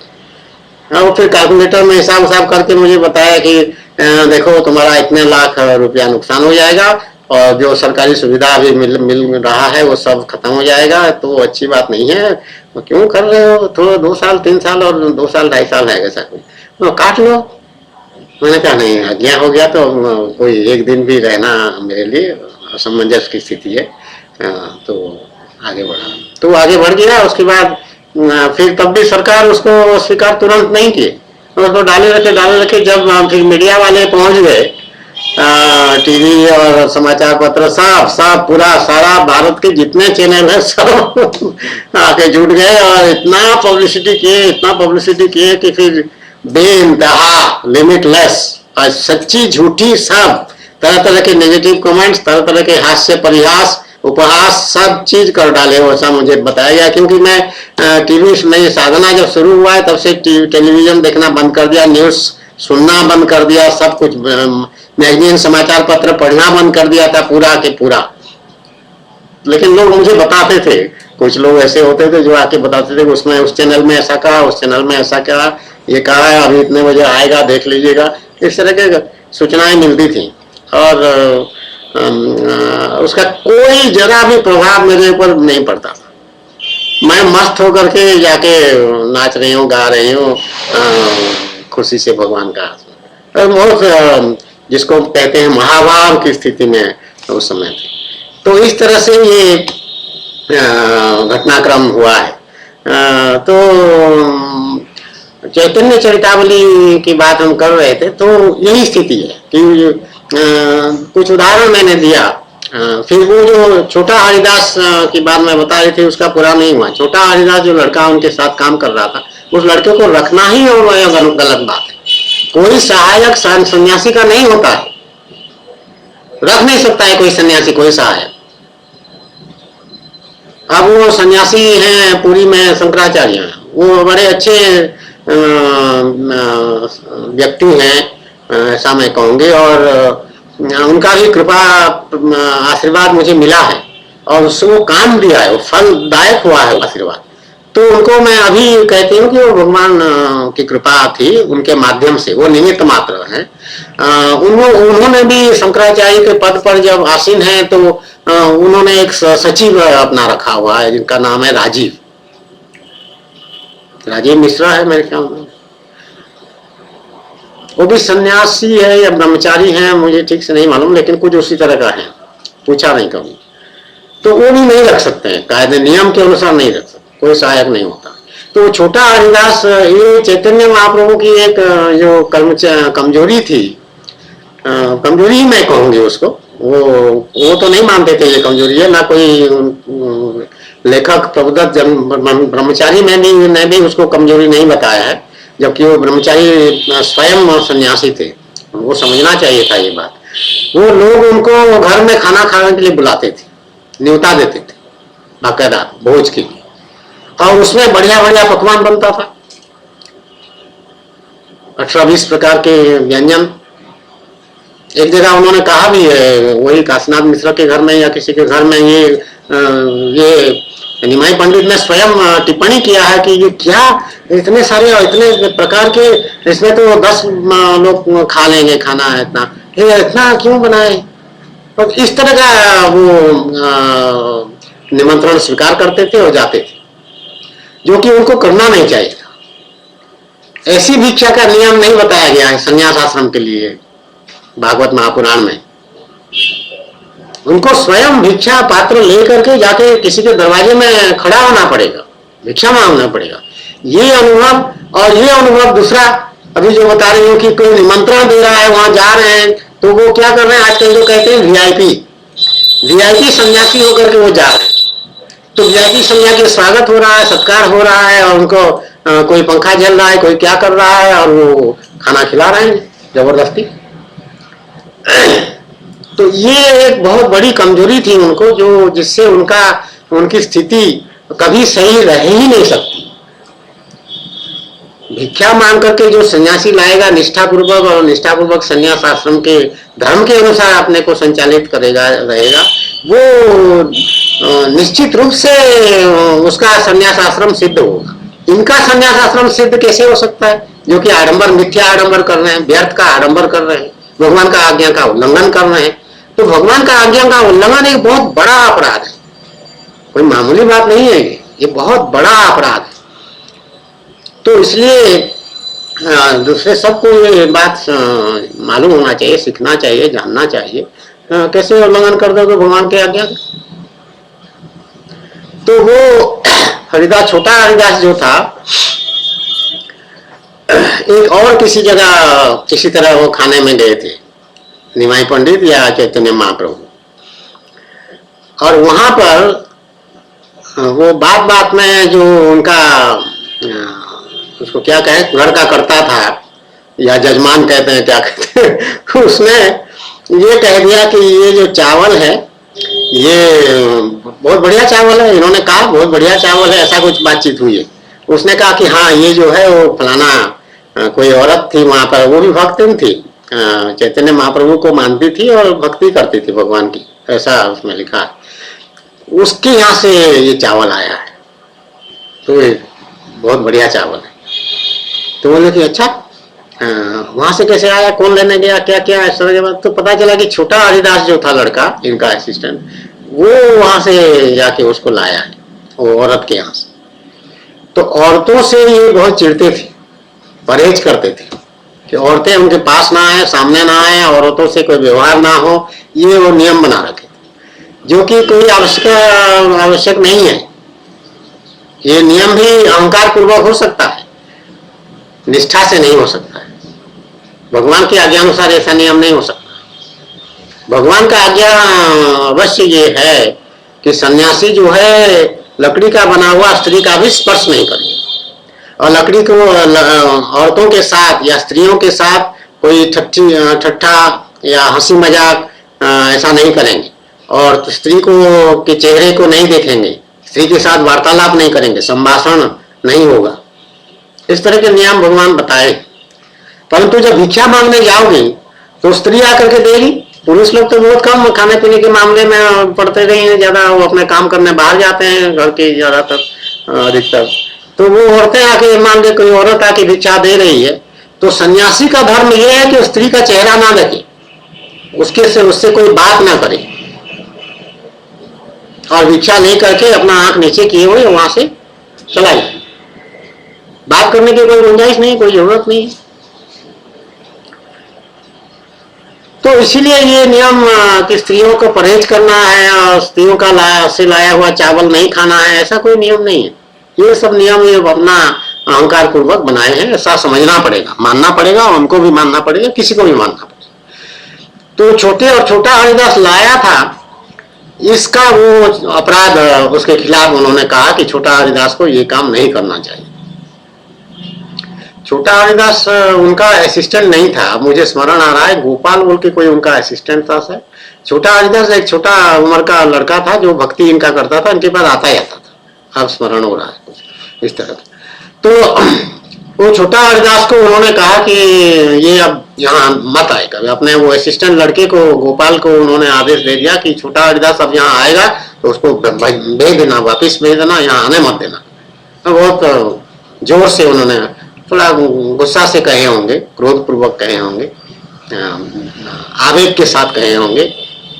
है। और फिर कैलकुलेटर में हिसाब हिसाब करके मुझे बताया कि देखो तुम्हारा इतने लाख रुपया नुकसान हो जाएगा और जो सरकारी सुविधा अभी मिल रहा है वो सब खत्म हो जाएगा, तो अच्छी बात नहीं है, तो क्यों कर रहे हो, थोड़ा 2 साल 3 साल और 2 साल 2.5 साल है ऐसा कुछ, तो काट लो। मैंने कहा नहीं, आज्ञा हो गया तो कोई 1 दिन भी रहना मेरे लिए असमंजस की स्थिति है। तो आगे बढ़ा, तो आगे बढ़ गया। उसके बाद फिर तब भी सरकार उसको स्वीकार तुरंत नहीं की, उसको डाले रखे। जब फिर मीडिया वाले पहुंच गए, टीवी और समाचार पत्र साफ पूरा सारा भारत के जितने चैनल है सब आके जुट गए और इतना पब्लिसिटी किए कि फिर बेइंतहा लिमिटलेस और सच्ची झूठी सब तरह तरह के नेगेटिव कमेंट्स, तरह तरह के हास्य परिहास उपहास सब चीज कर डाले, वैसा मुझे बताया गया। क्योंकि मैं टीवी में साधना जब शुरू हुआ है तब से टेलीविजन देखना बंद कर दिया, न्यूज सुनना बंद कर दिया, सब कुछ मैगजीन समाचार पत्र पढ़ना बंद कर दिया था पूरा के पूरा। लेकिन लोग मुझे बताते थे, कुछ लोग ऐसे होते थे जो आके बताते थे उसमें उस चैनल में ऐसा कहा, उस चैनल में ऐसा कहा, ये कहा है, अभी इतने बजे आएगा देख लीजिएगा, इस तरह के सूचनाएं मिलती थी। और उसका कोई जरा भी प्रभाव मेरे ऊपर नहीं पड़ता था। मैं मस्त होकर के जाके नाच रही हूँ, गा रही हूँ खुशी से भगवान का। बहुत जिसको कहते हैं महाभाव की स्थिति में उस समय थे। तो इस तरह से ये घटनाक्रम हुआ है। तो चैतन्य चरितावली की बात हम कर रहे थे, तो यही स्थिति है कि कुछ उदाहरण मैंने दिया। फिर वो जो छोटा हरिदास की बात मैं बता रही थी उसका पूरा नहीं हुआ। छोटा हरिदास जो लड़का उनके साथ काम कर रहा था, उस लड़के को रखना ही और गलत बात है। कोई सहायक सन्यासी का नहीं होता है, रख नहीं सकता है कोई सन्यासी कोई सहायक। अब वो सन्यासी हैं पुरी में, शंकराचार्य हैं, वो बड़े अच्छे व्यक्ति हैं ऐसा मैं कहूँगी, और उनका भी कृपा आशीर्वाद मुझे मिला है और उससे वो काम दिया है, वो फलदायक हुआ है आशीर्वाद। तो उनको मैं अभी कहती हूँ कि वो भगवान की कृपा थी उनके माध्यम से, वो निमित्त मात्र है। उन्होंने भी शंकराचार्य के पद पर जब आसीन है तो उन्होंने एक सचिव अपना रखा हुआ है जिनका नाम है राजीव मिश्रा है मेरे ख्याल में। वो भी सन्यासी है या ब्रह्मचारी है मुझे ठीक से नहीं मालूम, लेकिन कुछ उसी तरह का है, पूछा नहीं कभी। तो वो भी नहीं रख सकते हैं, कायदे नियम के अनुसार नहीं रख सकते, कोई सहायक नहीं होता। तो छोटा हरिदास ये चैतन्य महाप्रभु की एक जो कमजोरी थी, कमजोरी ही मैं कहूंगी उसको, वो तो नहीं मानते थे ये कमजोरी है, ना कोई लेखक प्रबुद्ध ब्रह्मचारी में भी ने भी उसको कमजोरी नहीं बताया है, जबकि वो ब्रह्मचारी स्वयं सन्यासी थे। वो समझना चाहिए था ये बात। वो लोग उनको घर में खाना खाने के लिए बुलाते थे, न्योता देते थे बाकायदा भोज के लिए, और उसमें बढ़िया बढ़िया पकवान बनता था, 18-20 प्रकार के व्यंजन। एक जगह उन्होंने कहा भी है, वही काशीनाथ मिश्र के घर में या किसी के घर में, ये निमाई पंडित ने स्वयं टिप्पणी किया है कि ये क्या इतने सारे और इतने प्रकार के, इसमें तो 10 लोग खा लेंगे खाना है, इतना क्यों बनाए। तो इस तरह का वो निमंत्रण स्वीकार करते थे और जाते थे, जो कि उनको करना नहीं चाहिए था। ऐसी भिक्षा का नियम नहीं बताया गया है संन्यास आश्रम के लिए भागवत महापुराण में। उनको स्वयं भिक्षा पात्र लेकर के जाके किसी के दरवाजे में खड़ा होना पड़ेगा, भिक्षा मांगना पड़ेगा। ये अनुभव, और ये अनुभव दूसरा अभी जो बता रही हूँ कि कोई निमंत्रण दे रहा है, वहां जा रहे हैं, तो वो क्या कर रहे हैं आजकल जो कहते हैं वीआईपी सन्यासी होकर के वो जा रहे हैं। तो वीआईपी सन्यासी स्वागत हो रहा है, सत्कार हो रहा है, और उनको कोई पंखा जल रहा है, कोई क्या कर रहा है, और वो खाना खिला रहे हैं जबरदस्ती। तो ये एक बहुत बड़ी कमजोरी थी उनको, जो जिससे उनकी स्थिति कभी सही रह ही नहीं सकती। भिक्षा मांग करके जो सन्यासी लाएगा निष्ठापूर्वक, और निष्ठापूर्वक सन्यास आश्रम के धर्म के अनुसार अपने को संचालित करेगा रहेगा, वो निश्चित रूप से उसका सन्यास आश्रम सिद्ध होगा। इनका सन्यास आश्रम सिद्ध कैसे हो सकता है, जो कि आडंबर, मिथ्या आडंबर कर रहे हैं, व्यर्थ का आडंबर कर रहे हैं, भगवान का आज्ञा का उल्लंघन कर रहे हैं। तो भगवान का आज्ञा का उल्लंघन एक बहुत बड़ा अपराध है, कोई मामूली बात नहीं है, ये बहुत बड़ा अपराध है। तो इसलिए दूसरे सबको ये बात मालूम होना चाहिए, सीखना चाहिए, जानना चाहिए, कैसे उल्लंघन कर दोगे भगवान के आज्ञा। तो वो हरिदास, छोटा हरिदास जो था, एक और किसी जगह किसी तरह वो खाने में गए थे, निमाई पंडित या चैतन्य महाप्रभु, और वहां पर वो बात बात में जो उनका उसको क्या कहे, लड़का करता था या जजमान कहते हैं, क्या कहते हैं उसने ये कह दिया कि ये जो चावल है ये बहुत बढ़िया चावल है। इन्होंने कहा बहुत बढ़िया चावल है, ऐसा कुछ बातचीत हुई है। उसने कहा कि हाँ ये जो है वो फलाना कोई औरत थी वहां पर, वो भी भक्त थी, चैतन्य महाप्रभु को मानती थी और भक्ति करती थी भगवान की, ऐसा उसमें लिखा है। उसके यहाँ से ये चावल आया है, तो ये बहुत बढ़िया चावल है। तो बोले कि अच्छा वहां से कैसे आया, कौन लेने गया, क्या क्या, इस तरह के बाद तो पता चला कि छोटा हरिदास जो था लड़का, इनका असिस्टेंट, वो वहां से जाके उसको लाया है, वो औरत के यहाँ से। तो औरतों से ये बहुत चिढ़ते थे, परहेज करते थे कि औरतें उनके पास ना आए, सामने ना आए, औरतों से कोई व्यवहार ना हो, ये वो नियम बना रखे, जो कि कोई आवश्यक नहीं है। ये नियम भी अहंकार पूर्वक हो सकता है, निष्ठा से नहीं हो सकता है। भगवान की आज्ञा अनुसार ऐसा नियम नहीं हो सकता। भगवान का आज्ञा अवश्य ये है कि सन्यासी जो है लकड़ी का बना हुआ स्त्री का भी स्पर्श नहीं करेंगे, और लकड़ी को औरतों के साथ या स्त्रियों के साथ कोई ठट्ठा या हंसी मजाक ऐसा नहीं करेंगे, और स्त्री को के चेहरे को नहीं देखेंगे, स्त्री के साथ वार्तालाप नहीं करेंगे, संभाषण नहीं होगा। इस तरह के नियम भगवान बताए। परंतु जब भिक्षा मांगने जाओगे तो स्त्री आकर के देगी। पुरुष लोग तो बहुत कम खाने पीने के मामले में पड़ते रहे हैं, ज्यादा वो अपने काम करने बाहर जाते हैं, घर के ज्यादातर अधिकतर। तो वो औरतें आके मान ली कोई औरत आके भिक्षा दे रही है, तो सन्यासी का धर्म ये है कि स्त्री का चेहरा ना देखे, उससे कोई बात ना करे, और भिक्षा नहीं करके अपना आंख नीचे किए हुए वहां से चला जाए। बात करने की कोई गुंजाइश नहीं, कोई जरूरत नहीं। तो इसीलिए ये नियम कि स्त्रियों को परहेज करना है और स्त्रियों का लाया हुआ चावल नहीं खाना है, ऐसा कोई नियम नहीं है। ये सब नियम ये अपना अहंकार पूर्वक बनाए हैं, ऐसा समझना पड़ेगा, मानना पड़ेगा, और उनको भी मानना पड़ेगा, किसी को भी मानना पड़ेगा। तो छोटे और छोटा हरिदास लाया था, इसका वो अपराध उसके खिलाफ उन्होंने कहा कि छोटा हरिदास को ये काम नहीं करना चाहिए। छोटा हरिदास उनका असिस्टेंट नहीं था, मुझे स्मरण आ रहा है गोपाल बोल के कोई उनका असिस्टेंट था सर। छोटा हरिदास एक छोटा उम्र का लड़का था जो भक्ति इनका करता था, इनके पास आता जाता था, अब स्मरण हो रहा है कुछ इस तरह। तो वो छोटा हरिदास को उन्होंने कहा कि ये अब यहाँ मत आए कभी। अपने वो असिस्टेंट लड़के को गोपाल को उन्होंने आदेश दे दिया कि छोटा हरिदास अब यहाँ आएगा तो उसको भेज देना, वापिस भेज देना, यहाँ आने मत देना। तो बहुत जोर से उन्होंने, थोड़ा गुस्सा से कहे होंगे, क्रोध पूर्वक कहे होंगे, आवेग के साथ कहे होंगे,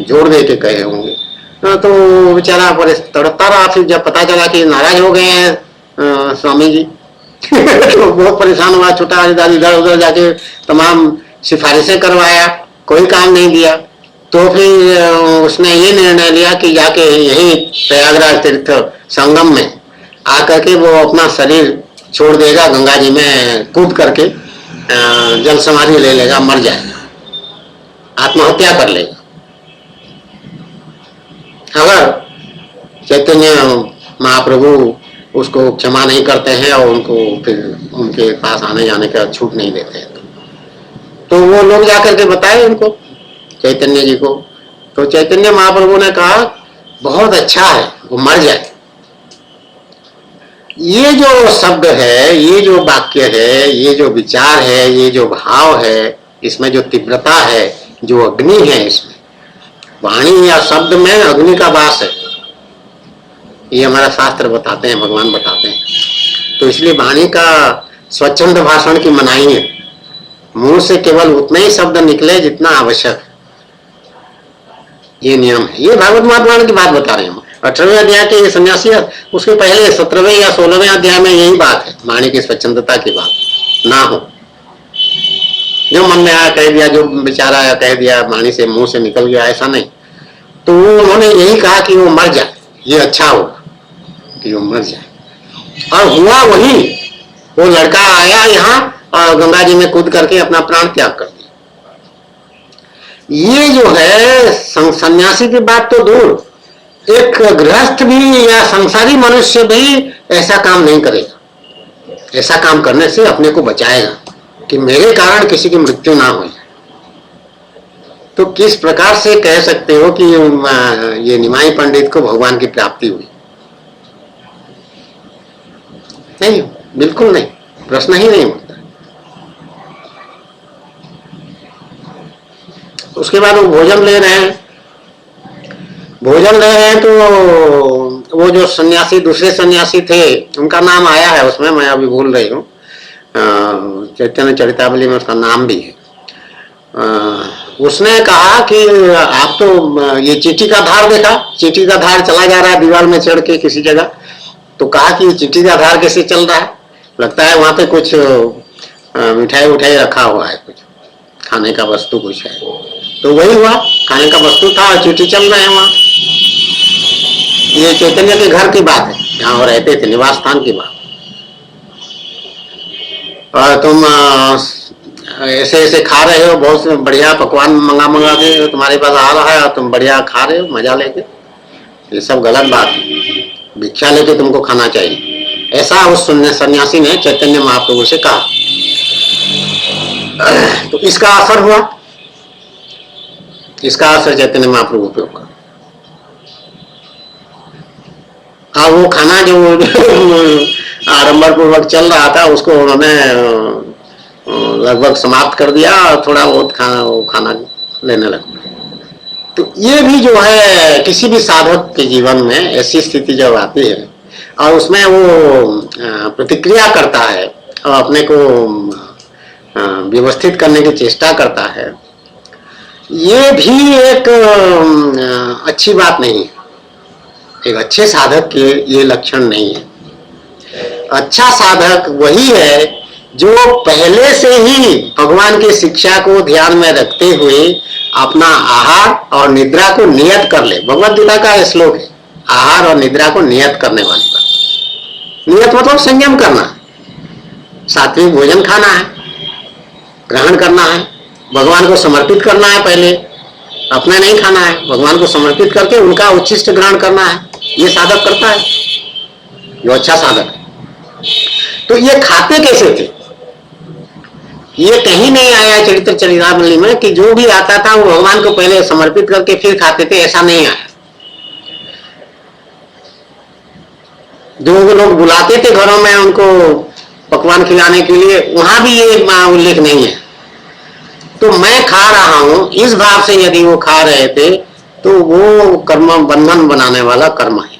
जोर दे के कहे होंगे। तो बेचारा तड़पता रहा। फिर जब पता चला कि नाराज हो गए हैं स्वामी जी तो बहुत परेशान हुआ। छोटा हरिदास इधर उधर जाके तमाम सिफारिशें करवाया, कोई काम नहीं दिया। तो फिर उसने ये निर्णय लिया कि जाके यही प्रयागराज तीर्थ संगम में आकर के वो अपना शरीर छोड़ देगा, गंगा जी में कूद करके जल समाधि ले लेगा, मर जाएगा, आत्महत्या कर लेगा। अगर चैतन्य महाप्रभु उसको क्षमा नहीं करते हैं और उनको फिर उनके पास आने जाने का छूट नहीं देते हैं, तो वो लोग जाकर के बताए उनको, चैतन्य जी को। तो चैतन्य महाप्रभु ने कहा बहुत अच्छा है वो मर जाए। ये जो शब्द है, ये जो वाक्य है, ये जो विचार है, ये जो भाव है, इसमें जो तीव्रता है, जो अग्नि है, इसमें वाणी या शब्द में अग्नि का वास है, ये हमारा शास्त्र बताते हैं, भगवान बताते हैं। तो इसलिए वाणी का स्वच्छंद भाषण की मनाही है। मुंह से केवल उतने ही शब्द निकले जितना आवश्यक है, ये नियम है। ये भागवत महापुराण की बात बता रहे हैं हम। 18वें अध्याय के ये सन्यासी, उसके पहले 17वें या 16वें अध्याय में यही बात है, वाणी की स्वच्छंदता की बात ना हो। जो मन में आया कह दिया, जो बेचारा आया कह दिया, वाणी से मुंह से निकल गया, ऐसा नहीं। तो उन्होंने यही कहा कि वो मर जाए, ये अच्छा हो कि वो मर जाए। और हुआ वही, वो लड़का आया यहाँ और गंगा जी में कूद करके अपना प्राण त्याग कर दिया। ये जो है सन्यासी की बात तो दूर, एक गृहस्थ भी या संसारी मनुष्य भी ऐसा काम नहीं करेगा। ऐसा काम करने से अपने को बचाएगा कि मेरे कारण किसी की मृत्यु ना हो। तो किस प्रकार से कह सकते हो कि ये निमाई पंडित को भगवान की प्राप्ति हुई? नहीं, बिल्कुल नहीं, प्रश्न ही नहीं होता। उसके बाद वो भोजन ले रहे हैं, तो वो जो सन्यासी, दूसरे सन्यासी थे, उनका नाम आया है उसमें, मैं अभी भूल रही हूँ, चैतन्य चरितावली में उसका नाम भी है। उसने कहा कि आप तो ये चींटी का धार देखा, चींटी का धार चला जा रहा है दीवार में चढ़ के किसी जगह। तो कहा कि चींटी का धार कैसे चल रहा है, लगता है वहां पे कुछ मिठाई उठाई रखा हुआ है, कुछ खाने का वस्तु कुछ है। तो वही हुआ, खाने का वस्तु था और चींटी चल रहे हैं वहां। ये चैतन्य के घर की बात है, जहां वो रहते थे, निवास स्थान की बात। और तुम ऐसे ऐसे खा रहे हो, बहुत बढ़िया पकवान मंगा के तुम्हारे पास आ रहा है और तुम बढ़िया खा रहे हो मजा लेके, ये सब गलत बात है। भिक्षा लेके तुमको खाना चाहिए, ऐसा उस सन्यासी ने चैतन्य महाप्रभु से कहा। तो इसका असर हुआ, इसका असर चैतन्य महाप्रभु पे होगा। और वो खाना जो आडंबर पूर्वक चल रहा था उसको उन्होंने लगभग समाप्त कर दिया और थोड़ा बहुत खाना लेने लगा। तो ये भी जो है किसी भी साधक के जीवन में ऐसी स्थिति जब आती है और उसमें वो प्रतिक्रिया करता है और अपने को व्यवस्थित करने की चेष्टा करता है, ये भी एक अच्छी बात नहीं है। एक अच्छे साधक के ये लक्षण नहीं है। अच्छा साधक वही है जो पहले से ही भगवान की शिक्षा को ध्यान में रखते हुए अपना आहार और निद्रा को नियत कर ले। भगवद गीता का श्लोक है, आहार और निद्रा को नियत करने वाली बात। नियत मतलब संयम करना, सात्विक भोजन खाना है, ग्रहण करना है, भगवान को समर्पित करना है पहले, अपना नहीं खाना है, भगवान को समर्पित करके उनका उच्छिष्ट ग्रहण करना है, ये साधक करता है, जो अच्छा साधक है। तो ये खाते कैसे थे, ये कहीं नहीं आया चरित्र चरितावली में कि जो भी आता था वो भगवान को पहले समर्पित करके फिर खाते थे, ऐसा नहीं आया। जो लोग बुलाते थे घरों में उनको पकवान खिलाने के लिए, वहां भी ये उल्लेख नहीं है। तो मैं खा रहा हूं इस भाव से यदि वो खा रहे थे तो वो कर्म बंधन बनाने वाला कर्म है।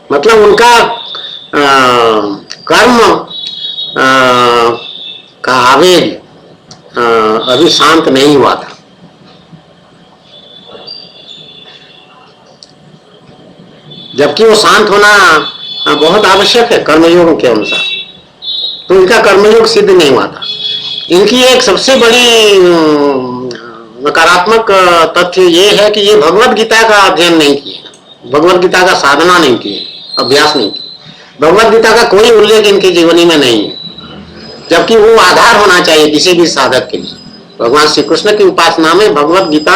मतलब उनका कर्म का आवेग अभी शांत नहीं हुआ था। जबकि वो शांत होना बहुत आवश्यक है कर्मयोग के अनुसार, तो इनका कर्मयोग सिद्ध नहीं हुआ था। इनकी एक सबसे बड़ी नकारात्मक तथ्य ये है कि ये भगवत गीता का अध्ययन नहीं किए, भगवत गीता का साधना नहीं किए, अभ्यास नहीं किए। भगवत गीता का कोई उल्लेख इनकी जीवनी में नहीं है, जबकि वो आधार होना चाहिए किसी भी साधक के लिए। भगवान श्री कृष्ण की उपासना में भगवत गीता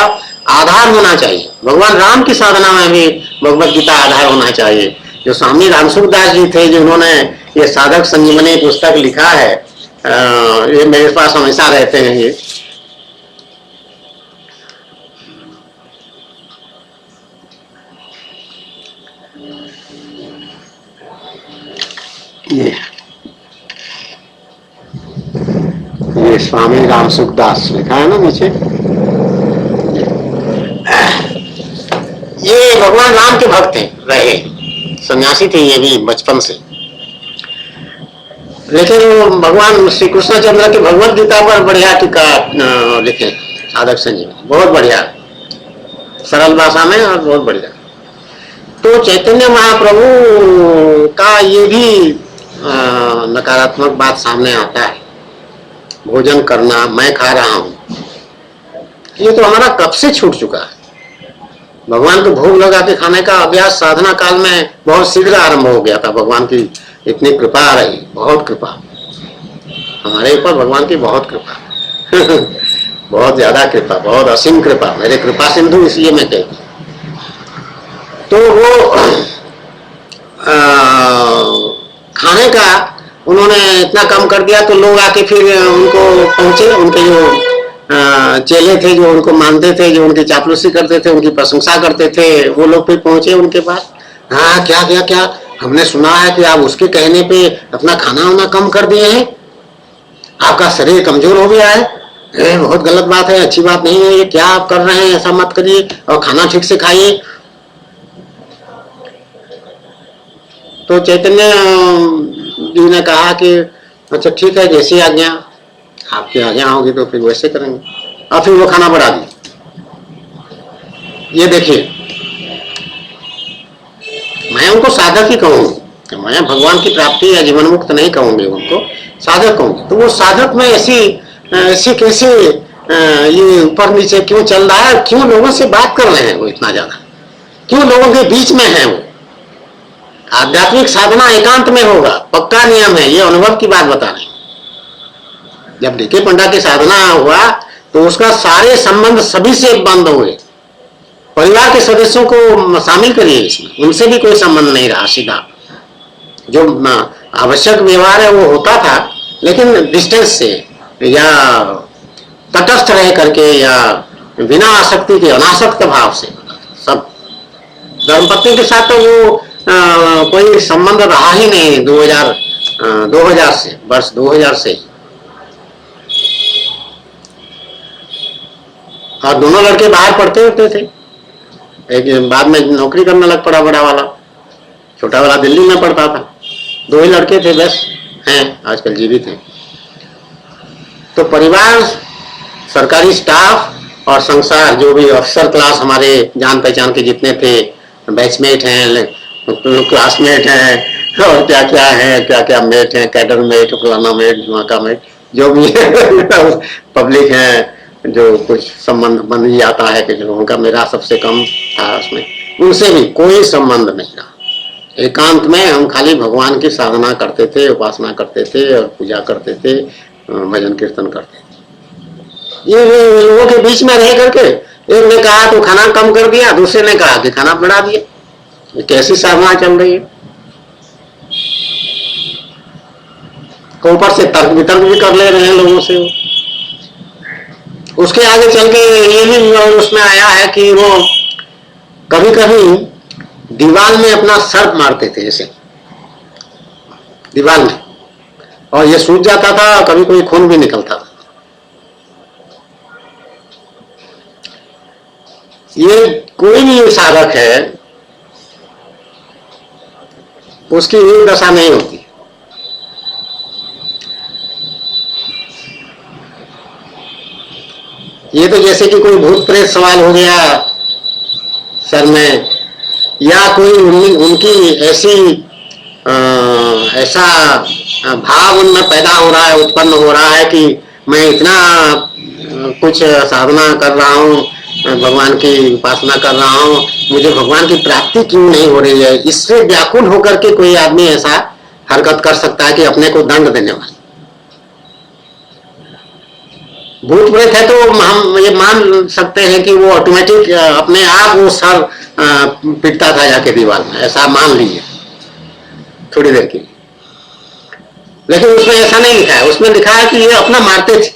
आधार होना चाहिए, भगवान राम की साधना में भी भगवत गीता आधार होना चाहिए। जो स्वामी रामसुखदास जी थे जिन्होंने ये साधक संजीवनी पुस्तक लिखा है, ये मेरे पास हमेशा रहते हैं। ये स्वामी रामसुखदास लिखा है ना नीचे। ये भगवान राम के भक्त हैं, रहे सन्यासी थे ये भी बचपन से, लेकिन वो भगवान श्री कृष्णचंद्र की भगवत गीता पर बढ़िया टीका लिखे, साधक संजीवनी, बहुत बढ़िया, सरल भाषा में और बहुत बढ़िया। तो चैतन्य महाप्रभु का ये भी नकारात्मक बात सामने आता है, भोजन करना, मैं खा रहा हूं, ये तो हमारा कब से छूट चुका है। भगवान को भोग लगा के खाने का अभ्यास साधना काल में बहुत शीघ्र आरंभ हो गया था। भगवान की इतनी कृपा रही, बहुत कृपा हमारे ऊपर, भगवान की बहुत कृपा बहुत ज्यादा कृपा, बहुत असीम कृपा, मेरे कृपा सिंधु इसलिए मैं कहती। तो वो खाने का उन्होंने इतना कम कर दिया, तो लोग आके फिर उनको पहुंचे, उनके जो चेले थे जो उनको मानते थे, जो उनकी चापलूसी करते थे, उनकी प्रशंसा करते थे, वो लोग फिर पहुंचे उनके पास। हाँ क्या क्या क्या, हमने सुना है कि आप उसके कहने पे अपना खाना वाना कम कर दिए हैं, आपका शरीर कमजोर हो गया है, बहुत गलत बात है, अच्छी बात नहीं है ये, क्या आप कर रहे हैं, ऐसा मत करिए और खाना ठीक से खाइए। तो चैतन्य जी ने कहा कि अच्छा ठीक है, जैसी आज्ञा, आपकी आज्ञा होगी तो फिर वैसे करेंगे, और फिर वो खाना बढ़ा दिया। ये देखिए, मैं उनको साधक ही कहूंगी, मैं भगवान की प्राप्ति या जीवन मुक्त नहीं कहूंगी, उनको साधक कहूंगी। तो वो साधक में ऐसी कैसे ये ऊपर नीचे क्यों चल रहा है, क्यों लोगों से बात कर रहे हैं वो इतना ज्यादा, क्यों लोगों के बीच में है वो। आध्यात्मिक साधना एकांत में होगा, पक्का नियम है, ये अनुभव की बात बता रहे हैं। जब डीके पंडा की साधना हुआ तो उसका सारे संबंध सभी से बंद हुए, परिवार के सदस्यों को शामिल करिए इसमें, उनसे भी कोई संबंध नहीं रहा सीधा। जो आवश्यक व्यवहार है वो होता था, लेकिन डिस्टेंस से या तटस्थ रह करके या बिना आसक्ति के अनासक्त भाव से सब। धर्मपत्नी के साथ तो वो कोई संबंध रहा ही नहीं 2000 से, वर्ष 2000 से। और दोनों लड़के बाहर पढ़ते होते थे, एक बाद में नौकरी करने लग पड़ा बड़ा वाला, छोटा वाला दिल्ली में पढ़ता था। दो ही लड़के थे बस, हैं आजकल जीवित हैं। तो परिवार, सरकारी स्टाफ और संसार, जो भी अफसर क्लास हमारे जान पहचान के जितने थे, बैचमेट हैं, क्लासमेट हैं, और क्या क्या है, क्या क्या मेट हैं, कैडर मेट, फलाना मेट, धमाका मेट, जो भी पब्लिक है, जो कुछ संबंध बन ही जाता है कि उनका मेरा सबसे कम था उसमें, उनसे भी कोई संबंध नहीं रहा। एकांत में हम खाली भगवान की साधना करते थे, उपासना करते थे और पूजा करते थे, भजन कीर्तन करते थे। ये लोगों के बीच में रह करके एक ने कहा तो खाना कम कर दिया, दूसरे ने कहा कि खाना बढ़ा दिया। ये कैसी साधना चल रही है। ऊपर से तर्क वितर्क भी कर ले रहे हैं लोगों से। उसके आगे चल के ये भी उसमें आया है कि वो कभी कभी दीवार में अपना सर मारते थे, ऐसे दीवार में, और ये सूज जाता था, कभी कोई खून भी निकलता था। ये कोई भी साधक है उसकी ये दशा नहीं होती। ये तो जैसे कि कोई भूत प्रेत सवाल हो गया सर में, या कोई उनकी ऐसा भाव उनमें पैदा हो रहा है, उत्पन्न हो रहा है कि मैं इतना कुछ साधना कर रहा हूँ, भगवान की उपासना कर रहा हूँ, मुझे भगवान की प्राप्ति क्यों नहीं हो रही है। इससे व्याकुल होकर के कोई आदमी ऐसा हरकत कर सकता है कि अपने को दंड देने वाला। भूत प्रेत है तो हम ये मान सकते हैं कि वो ऑटोमेटिक अपने आप वो सर पिटता था जाके दीवार में, ऐसा मान लीजिए थोड़ी देर के लिए। लेकिन उसमें ऐसा नहीं लिखा है, उसमें लिखा है कि ये अपना मारते थे,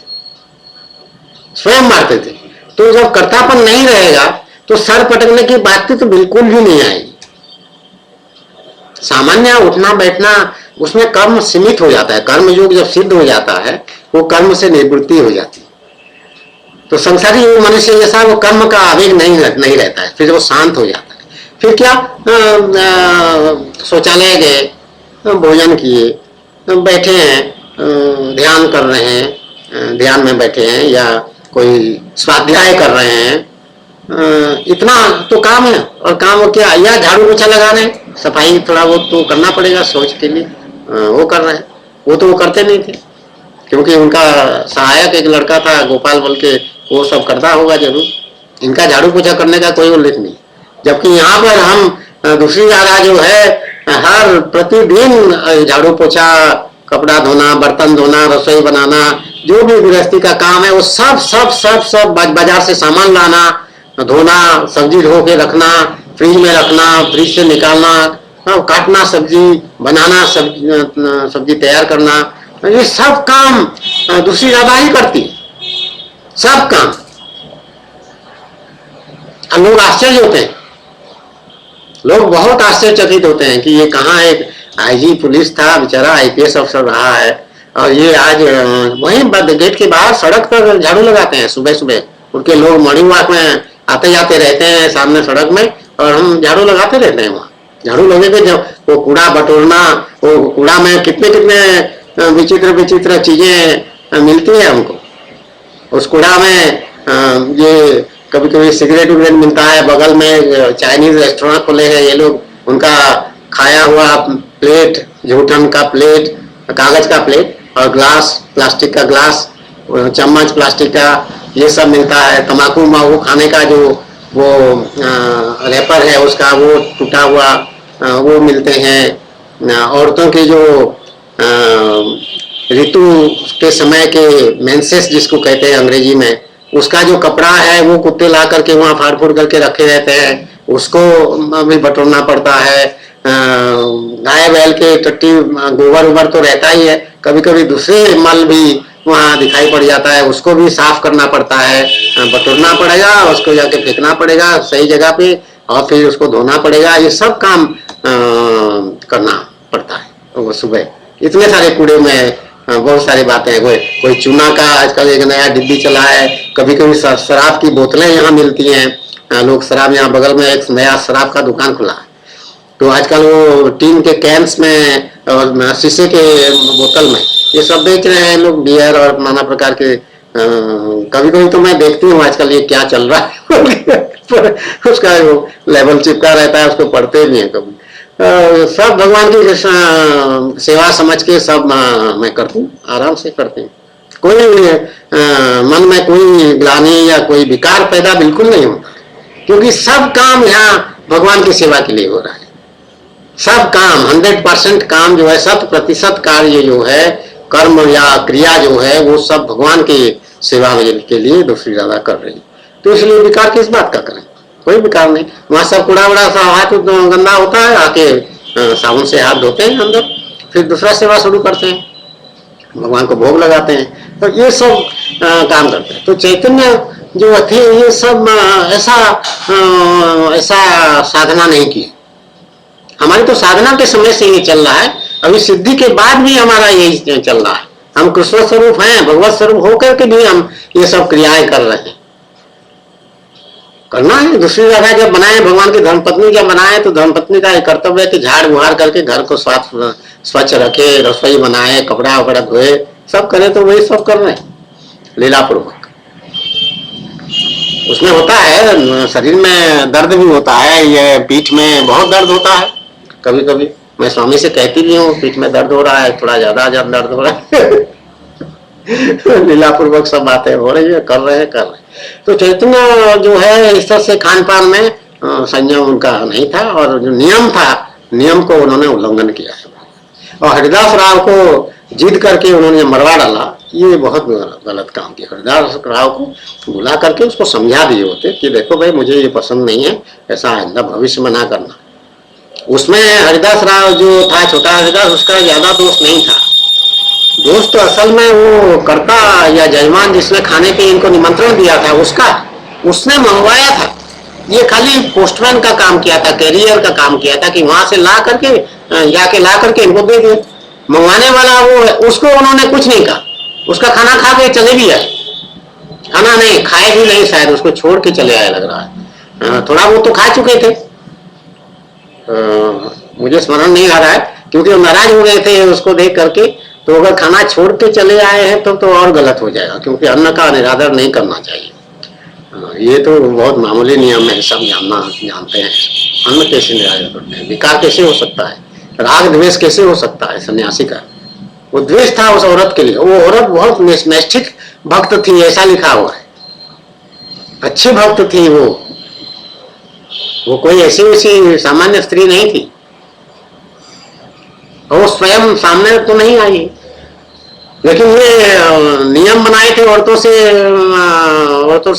स्वयं मारते थे। तो जब कर्तापन नहीं रहेगा तो सर पटकने की बात तो बिल्कुल भी नहीं आएगी। सामान्य उठना बैठना उसमें कर्म सीमित हो जाता है। कर्म योग जब सिद्ध हो जाता है वो कर्म से निवृत्ति हो जाती है। तो संसारी मनुष्य जैसा वो कर्म का आवेग नहीं रहता है, फिर वो शांत हो जाता है। फिर क्या, शौचालय गए, भोजन किए, बैठे हैं, ध्यान कर रहे हैं, ध्यान में बैठे हैं, या कोई स्वाध्याय कर रहे हैं, इतना तो काम है। और काम क्या, या झाड़ू पोछा लगा रहे हैं, सफाई थोड़ा बहुत तो करना पड़ेगा सोच के लिए, वो कर रहे हैं। वो तो वो करते नहीं थे क्योंकि उनका सहायक एक लड़का था गोपाल बोल के, वो सब करता होगा जरूर। इनका झाड़ू पोछा करने का कोई उल्लेख नहीं। जबकि यहाँ पर हम दूसरी जगह जो है हर प्रतिदिन झाड़ू पोछा, कपड़ा धोना, बर्तन धोना, रसोई बनाना, जो भी गृहस्थी का काम है वो सब सब सब सब बाजार से सामान लाना, धोना, सब्जी धो के रखना, फ्रिज में रखना, फ्रिज से निकालना, काटना, सब्जी बनाना, सब्जी तैयार करना, ये सब काम दूसरी ज्यादा ही करती है, सब काम। लोग आश्चर्य होते हैं, लोग बहुत आश्चर्यचकित होते हैं कि ये कहाँ एक आईजी पुलिस था बेचारा, आईपीएस अफसर रहा है, और ये आज वहीं गेट के बाहर सड़क पर झाड़ू लगाते हैं सुबह सुबह। उनके लोग मॉर्निंग वॉक में आते जाते रहते हैं सामने सड़क में, और हम झाड़ू लगाते रहते हैं। वहाँ झाड़ू लगे पे जब वो कूड़ा बटोरना, वो कूड़ा में कितने कितने विचित्र विचित्र चीजें मिलती है हमको। उस कूड़ा में ये कभी कभी सिगरेट विगरेट मिलता है, बगल में चाइनीज रेस्टोरेंट खोले हैं ये लोग, उनका खाया हुआ प्लेट, जूठन का प्लेट, कागज का प्लेट, और ग्लास, प्लास्टिक का ग्लास, चम्मच प्लास्टिक का, ये सब मिलता है। तम्बाकू वो खाने का जो वो रैपर है उसका वो टूटा हुआ वो मिलते हैं। औरतों के जो ऋतु के समय के मेंसेस जिसको कहते हैं अंग्रेजी में, उसका जो कपड़ा है वो कुत्ते ला करके वहाँ फाड़ फूड़ करके रखे रहते हैं, उसको भी बटोरना पड़ता है। गाय बैल के टट्टी गोबर उबर तो रहता ही है, कभी कभी दूसरे मल भी वहाँ दिखाई पड़ जाता है, उसको भी साफ करना पड़ता है, बटोरना पड़ेगा, उसको जाके फेंकना पड़ेगा सही जगह पे, और फिर उसको धोना पड़ेगा। ये सब काम करना पड़ता है। वो सुबह इतने सारे कूड़े में बहुत सारी बातें हैं। कोई चूना का आजकल एक नया डिब्बी चला है, कभी कभी शराब की बोतलें यहाँ मिलती हैं। लोग शराब, यहाँ बगल में एक नया शराब का दुकान खुला है, तो आजकल वो टीन के कैंस में और शीशे के बोतल में ये सब बेच रहे हैं लोग, बियर और नाना प्रकार के। कभी कभी तो मैं देखती हूँ आजकल ये क्या चल रहा है उसका वो लेवल चिपका रहता है, उसको पढ़ते भी हैं कभी। सब भगवान की सेवा समझ के सब मैं करती हूँ, आराम से करती हूँ। कोई मन में कोई ग्लानि या कोई विकार पैदा बिल्कुल नहीं होता, क्योंकि सब काम यहाँ भगवान की सेवा के लिए हो रहा है। सब काम 100% काम जो है, 100% कार्य जो है कर्म या क्रिया जो है वो सब भगवान की सेवा के लिए दूसरी ज्यादा कर रही है। तो इसलिए विकार किस बात का करें, कोई विकार नहीं। वहां सब कूड़ा उड़ा सा हाथ गंदा होता है, आके साबुन से हाथ धोते हैं अंदर, फिर दूसरा सेवा शुरू करते हैं, भगवान को भोग लगाते हैं। तो ये सब काम करते हैं। तो चैतन्य जो थे ये सब ऐसा साधना नहीं की। हमारी तो साधना के समय से ये चल रहा है, अभी सिद्धि के बाद भी हमारा यही चल रहा है। हम कृष्ण स्वरूप हैं, भगवत स्वरूप होकर के भी हम ये सब क्रियाएं कर रहे हैं। करना है। दूसरी जगह जब बनाए, भगवान की धर्मपत्नी जब बनाए, तो धर्मपत्नी का कर्तव्य है कि झाड़ बुहार करके घर को स्वच्छ रखे, रसोई बनाए, कपड़ा वपड़ा धोए, सब करे। तो वही सब कर रहे हैं लीला पूर्वक। उसमें होता है, शरीर में दर्द भी होता है, ये पीठ में बहुत दर्द होता है कभी कभी। मैं स्वामी से कहती भी हूँ पीठ में दर्द हो रहा है, थोड़ा ज्यादा दर्द हो रहा है लीला पूर्वक सब बातें हो रही है, कर रहे हैं। तो चैतन्य जो है इस तरह से खान पान में संयम उनका नहीं था, और जो नियम था, नियम को उन्होंने उल्लंघन किया है। और हरिदास राव को जिद करके उन्होंने मरवा डाला, ये बहुत गलत काम किया। हरिदास राव को बुला करके उसको समझा दिए होते कि देखो भाई मुझे ये पसंद नहीं है, ऐसा आइंदा भविष्य में ना करना। उसमें हरिदास राव जो था, छोटा हरिदास, उसका ज्यादा दोष नहीं था। दोस्त तो असल में वो कर्ता या जजमान जिसने खाने के इनको निमंत्रण दिया था उसने मंगवाया था। ये खाली पोस्टमैन का काम किया था, कैरियर का काम किया था कि वहां से ला करके जाके ला करके इनको दे दिए। मंगवाने वाला वो है, उसको उन्होंने कुछ नहीं कहा, उसका खाना खा के चले भी आए। खाना नहीं खाए भी नहीं, शायद उसको छोड़ के चले आए लग रहा है। थोड़ा वो तो खा चुके थे, मुझे स्मरण नहीं आ रहा है, क्योंकि वो नाराज हो गए थे उसको देख करके। तो अगर खाना छोड़ के चले आए हैं तो और गलत हो जाएगा, क्योंकि अन्न का निरादर नहीं करना चाहिए। ये तो बहुत मामूली नियम है, सब जानते हैं। अन्न कैसे निरादर करते हैं, विकार कैसे हो सकता है, राग द्वेष कैसे हो सकता है सन्यासी का। वो द्वेष था उस औरत के लिए। वो औरत बहुत निष्ठिक भक्त थी, ऐसा लिखा हुआ है, अच्छी भक्त थी वो कोई ऐसी वैसी सामान्य स्त्री नहीं थी। वो स्वयं सामने तो नहीं आई, लेकिन ये नियम बनाए थे औरतों से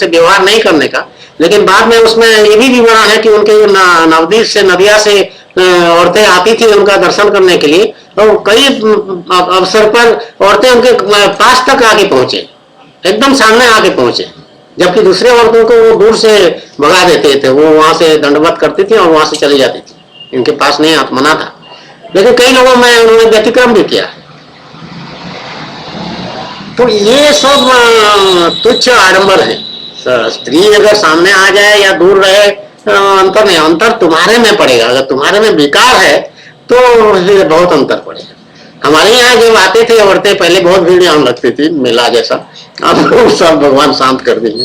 व्यवहार नहीं करने का। लेकिन बाद में उसमें ये भी विवरण है कि उनके नवदीप से नदिया से औरतें आती थी उनका दर्शन करने के लिए, और कई अवसर पर औरतें उनके पास तक आके पहुंचे, एकदम सामने आके पहुंचे, जबकि दूसरे औरतों को वो दूर से भगा देते थे। वो वहां से दंडवत करती थी और वहां से चली जाती थी, इनके पास नहीं मना था। लेकिन कई लोगों में उन्होंने व्यतिक्रम भी किया। तो ये सब तुच्छ आडंबर है। स्त्री अगर सामने आ जाए या दूर रहे, अंतर नहीं, अंतर तुम्हारे में पड़ेगा। अगर तुम्हारे में विकार है तो बहुत अंतर पड़ेगा। हमारे यहाँ जब आते थे औरतें, पहले बहुत भीड़ यहाँ लगती थी, मेला जैसा, अब सब भगवान शांत कर देंगे।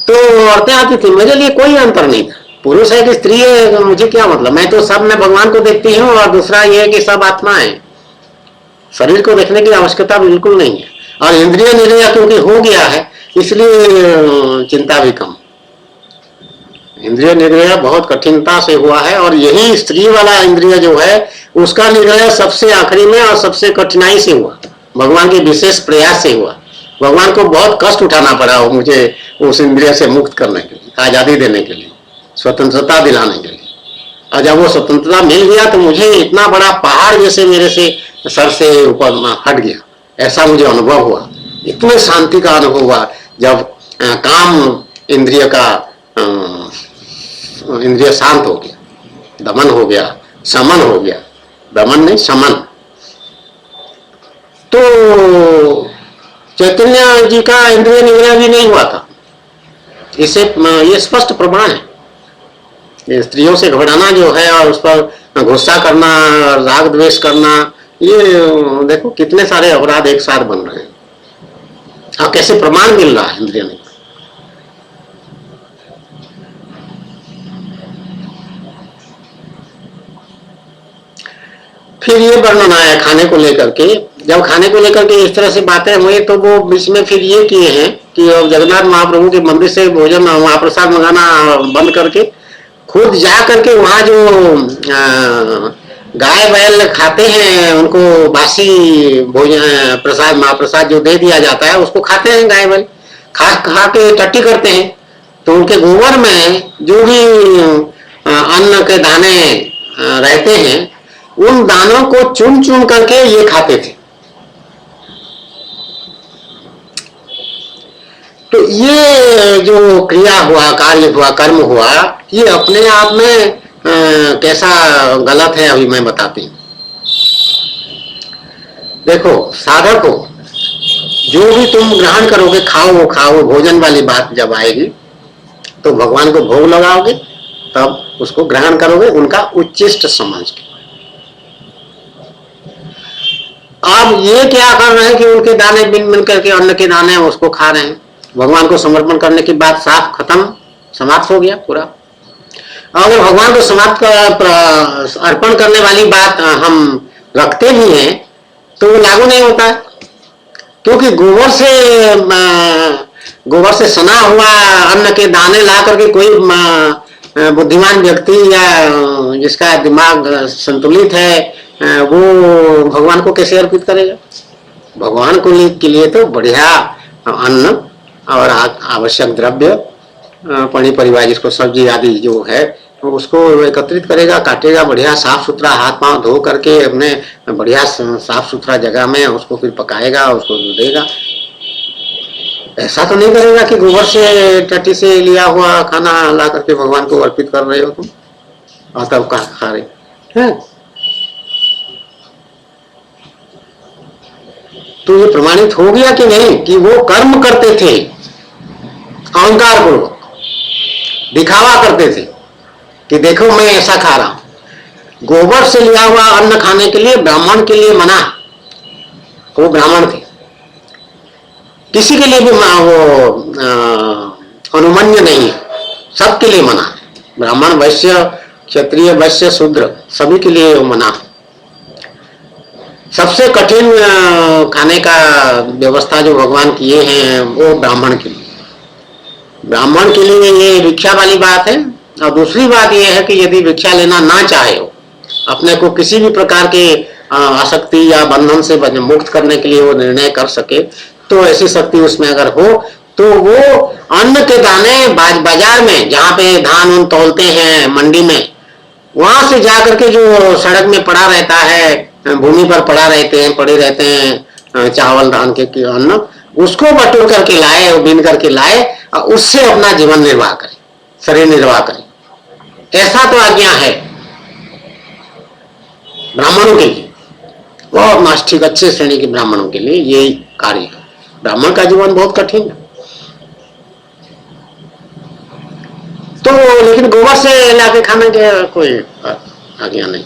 तो औरतें आती थी, मेरे लिए कोई अंतर नहीं था, पुरुष है कि स्त्री है, मुझे क्या मतलब। मैं तो सब में भगवान को देखती हूँ, और दूसरा ये है कि सब आत्मा है, शरीर को देखने की आवश्यकता बिल्कुल नहीं है। और इंद्रिय निग्रह क्योंकि हो गया है, इसलिए चिंता भी कम। इंद्रिय निग्रह बहुत कठिनता से हुआ है, और यही स्त्री वाला इंद्रिय जो है उसका निग्रह सबसे आखिरी में और सबसे कठिनाई से हुआ, भगवान के विशेष प्रयास से हुआ। भगवान को बहुत कष्ट उठाना पड़ा हो मुझे उस इंद्रिय से मुक्त करने के लिए, आजादी देने के लिए, स्वतंत्रता दिलाने के लिए। और जब वो स्वतंत्रता मिल गया तो मुझे इतना बड़ा पहाड़ जैसे मेरे से सर से ऊपर हट गया, ऐसा मुझे अनुभव हुआ। इतने शांति का अनुभव हुआ जब काम इंद्रिय शांत हो गया, दमन हो गया, शमन हो गया, दमन नहीं शमन। तो चैतन्य जी का इंद्रिय निग्रह भी नहीं हुआ था, इसे ये स्पष्ट प्रमाण है। ये स्त्रियों से घबराना जो है और उस पर गुस्सा करना, राग द्वेष करना, ये देखो कितने सारे अपराध एक साथ बन रहे हैं। अब कैसे प्रमाण मिल रहा है इंद्रिय निग्रह। फिर ये वर्णन आया खाने को लेकर के। जब खाने को लेकर के इस तरह से बातें हुई तो वो बीच में फिर ये किए हैं कि जगन्नाथ महाप्रभु के मंदिर से भोजन महाप्रसाद मंगाना बंद करके खुद जा करके वहां जो गाय बैल खाते हैं, उनको बासी भोजन प्रसाद महाप्रसाद जो दे दिया जाता है उसको खाते हैं गाय बैल, खा खा के टट्टी करते हैं। तो उनके गोबर में जो भी अन्न के दाने रहते हैं उन दानों को चुन चुन करके ये खाते थे। तो ये जो क्रिया हुआ, कार्य हुआ, कर्म हुआ, ये अपने आप में कैसा गलत है अभी मैं बताती हूँ। देखो साधक हो, जो भी तुम ग्रहण करोगे, खाओ खाओ, भोजन वाली बात जब आएगी तो भगवान को भोग लगाओगे, तब उसको ग्रहण करोगे उनका उच्चिष्ट समझ के। अब ये क्या कर रहे हैं कि उनके दाने बिन बिन करके अन्न के दाने उसको खा रहे हैं। भगवान को समर्पण करने की बात साफ खत्म, समाप्त हो गया पूरा। अगर भगवान को समाप्त अर्पण करने वाली बात हम रखते भी हैं तो वो लागू नहीं होता है, क्योंकि गोबर से सना हुआ अन्न के दाने ला करके कोई बुद्धिमान व्यक्ति या जिसका दिमाग संतुलित है वो भगवान को कैसे अर्पित करेगा। भगवान को के लिए तो बढ़िया अन्न और आवश्यक द्रव्य पनी परिवार जिसको सब्जी आदि जो है तो उसको एकत्रित करेगा, काटेगा, बढ़िया साफ सुथरा हाथ पांव धो करके अपने बढ़िया साफ सुथरा जगह में उसको फिर पकाएगा, उसको देगा। ऐसा तो नहीं करेगा कि गोबर से टट्टी से लिया हुआ खाना ला करके भगवान को अर्पित कर रहे हो तुम और तब खा रहे हैं। तो ये प्रमाणित हो गया कि नहीं कि वो कर्म करते थे, अहंकार पूर्वक दिखावा करते थे कि देखो मैं ऐसा खा रहा हूं। गोबर से लिया हुआ अन्न खाने के लिए ब्राह्मण के लिए मना, वो ब्राह्मण थे, किसी के लिए भी वो अनुमन्य नहीं है, सबके लिए मना है। ब्राह्मण वैश्य क्षत्रिय वैश्य शूद्र सभी के लिए वो मना। सबसे कठिन खाने का व्यवस्था जो भगवान किए हैं वो ब्राह्मण के लिए, ब्राह्मण के लिए ये भिक्षा वाली बात है। और दूसरी बात यह है कि यदि भिक्षा लेना ना चाहे हो, अपने को किसी भी प्रकार के आसक्ति या बंधन से मुक्त करने के लिए वो निर्णय कर सके, तो ऐसी शक्ति उसमें अगर हो तो वो अन्न के दाने बाजार में जहाँ पे धान उन तौलते हैं मंडी में, वहां से जा करके जो सड़क में पड़ा रहता है, भूमि पर पड़े रहते हैं चावल धान के अन्न, उसको बटोर करके लाए, बीन करके लाए और उससे अपना जीवन निर्वाह करें, शरीर निर्वाह करें। ऐसा तो आज्ञा है ब्राह्मणों के लिए, बहुत नास्तिक अच्छे श्रेणी के ब्राह्मणों के लिए यही कार्य है। ब्राह्मण का जीवन बहुत कठिन है। तो लेकिन गोबर से लाके खाने के कोई आज्ञा नहीं,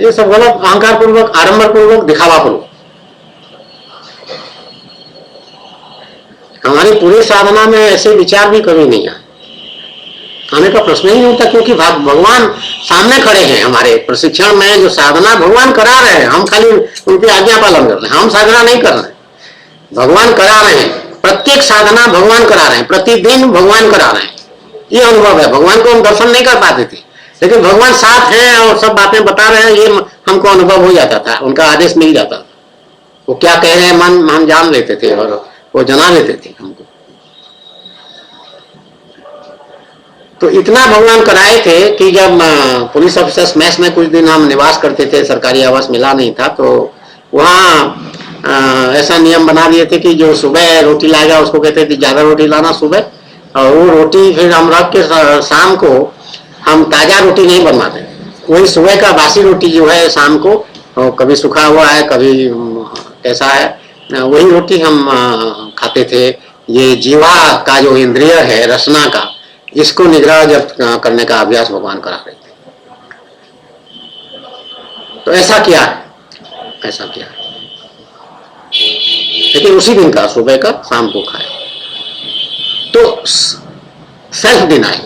ये सब गलत, अहंकार पूर्वक, आडंबर पूर्वक, दिखावा पूर्वक। हमारी पूरी साधना में ऐसे विचार भी कभी नहीं आने का प्रश्न ही नहीं होता, क्योंकि भगवान सामने खड़े हैं। हमारे प्रशिक्षण में जो साधना भगवान करा रहे हैं, हम खाली उनकी आज्ञा पालन कर रहे हैं, हम साधना नहीं कर रहे हैं, भगवान करा रहे हैं। प्रत्येक साधना भगवान करा रहे हैं, प्रतिदिन भगवान करा रहे हैं, ये अनुभव है। भगवान को हम दर्शन नहीं कर पाते थे, लेकिन भगवान साथ हैं और सब बातें बता रहे हैं, ये हमको अनुभव हो जाता था, उनका आदेश मिल जाता था। वो क्या कह रहे हैं मन हम जान लेते थे और वो जना लेते थे हमको। तो इतना भगवान कराए थे कि जब पुलिस ऑफिसर्स मेस में कुछ दिन हम निवास करते थे, सरकारी आवास मिला नहीं था, तो वहाँ ऐसा नियम बना दिए थे कि जो सुबह रोटी लाएगा उसको कहते थे ज्यादा रोटी लाना सुबह, और वो रोटी फिर हम रख के शाम को हम ताजा रोटी नहीं बनवाते, वही सुबह का बासी रोटी जो है शाम को, कभी सूखा हुआ है कभी कैसा है, वही रोटी हम खाते थे। ये जीवा का जो इंद्रिय है रसना का, इसको निग्रह जब करने का अभ्यास भगवान करा रहे थे। तो ऐसा किया है, ऐसा किया है, लेकिन उसी दिन का सुबह का शाम को खाए। तो सेल्फ डिनाइल,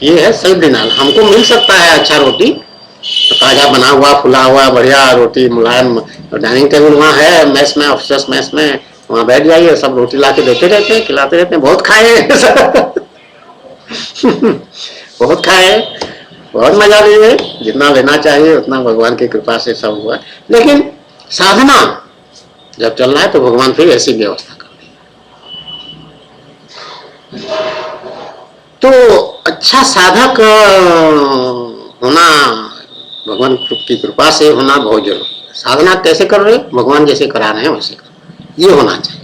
ये है सेल्फ डिनाइल। हमको मिल सकता है अच्छा रोटी, ताजा बना हुआ फुला हुआ बढ़िया रोटी मुलायम, डाइनिंग टेबल वहाँ है मेस में, ऑफिस मेस में, वहाँ बैठ जाइए, सब रोटी ला के देते रहते हैं, खिलाते रहते हैं। बहुत खाए हैं बहुत खाए, बहुत मजा लिए, जितना लेना चाहिए उतना भगवान की कृपा से सब हुआ। लेकिन साधना जब चलना है तो भगवान फिर ऐसी व्यवस्था कर दी। तो अच्छा साधक होना भगवान की कृपा से होना बहुत जरूरी है। साधना कैसे कर रहे, भगवान जैसे करा रहे हैं वैसे कर, ये होना चाहिए।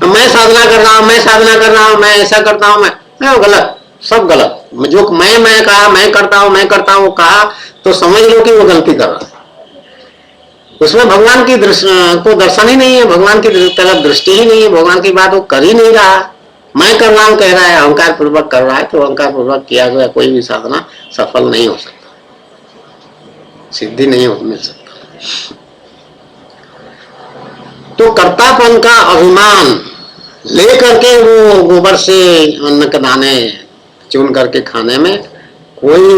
मैं साधना कर रहा हूं, मैं साधना कर रहा हूं, मैं ऐसा करता हूं, मैं गलत, सब गलत। जो मैं कहा, मैं करता हूं कहा, तो समझ लो कि वो गलती कर रहा है। उसमें भगवान की को दर्शन ही नहीं है, भगवान की तरफ दृष्टि ही नहीं है, भगवान की बात वो कर ही नहीं रहा। मैं कर रहा हूं कह रहा है, अहंकार पूर्वक कर रहा है। तो अहंकार पूर्वक किया गया कोई भी साधना सफल नहीं हो सकता, सिद्धि नहीं हो मिल सकता। तो कर्तापन का अभिमान लेकर के वो गोबर से अन्न के दाने चुन करके खाने में कोई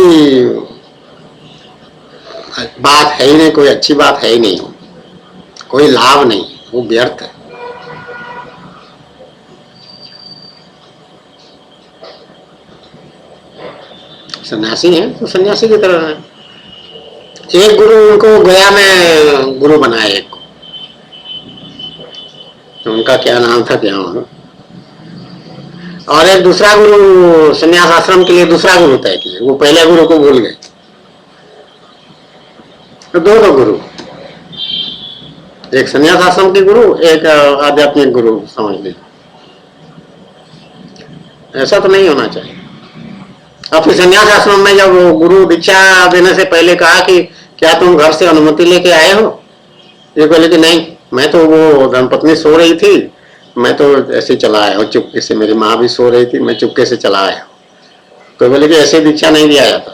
बात है ही नहीं, कोई अच्छी बात है ही नहीं, कोई लाभ नहीं, वो व्यर्थ है। सन्यासी है तो सन्यासी की तरह है। एक गुरु उनको गया में गुरु बनाया, एक को, तो उनका क्या नाम था क्या, और एक दूसरा गुरु सन्यास आश्रम के लिए दूसरा गुरु तय किया, वो पहले गुरु को भूल गए। तो दो गुरु, एक सन्यास आश्रम के गुरु, एक आध्यात्मिक गुरु समझ लीजिए। ऐसा तो नहीं होना चाहिए। अब फिर सन्यास आश्रम में जब गुरु दीक्षा देने से पहले कहा कि क्या तुम घर से अनुमति लेके आए हो, ये बोले कि नहीं, मैं तो वो धर्मपत्नी सो रही थी, मैं तो ऐसे चला आया हूँ चुपके से, मेरी माँ भी सो रही थी, मैं चुपके से चला आया हूँ। तो बोले कि ऐसे दीक्षा नहीं दिया जाता,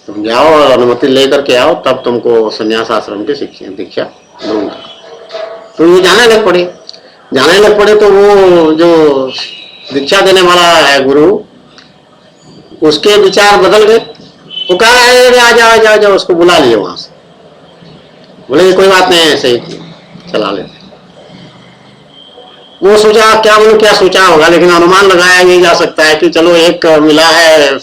तुम जाओ और अनुमति लेकर के आओ, तब तुमको सन्यास आश्रम की दीक्षा दूंगा। तो ये जाने लग पड़े। तो वो जो दीक्षा देने वाला है गुरु, उसके विचार बदल गए। वो कह रहा है आ जाओ, उसको बुला लिए वहां से। बोले कोई बात नहीं, ऐसे ही चला लेते। वो सोचा क्या सोचा होगा, लेकिन अनुमान लगाया नहीं जा सकता है कि चलो एक मिला है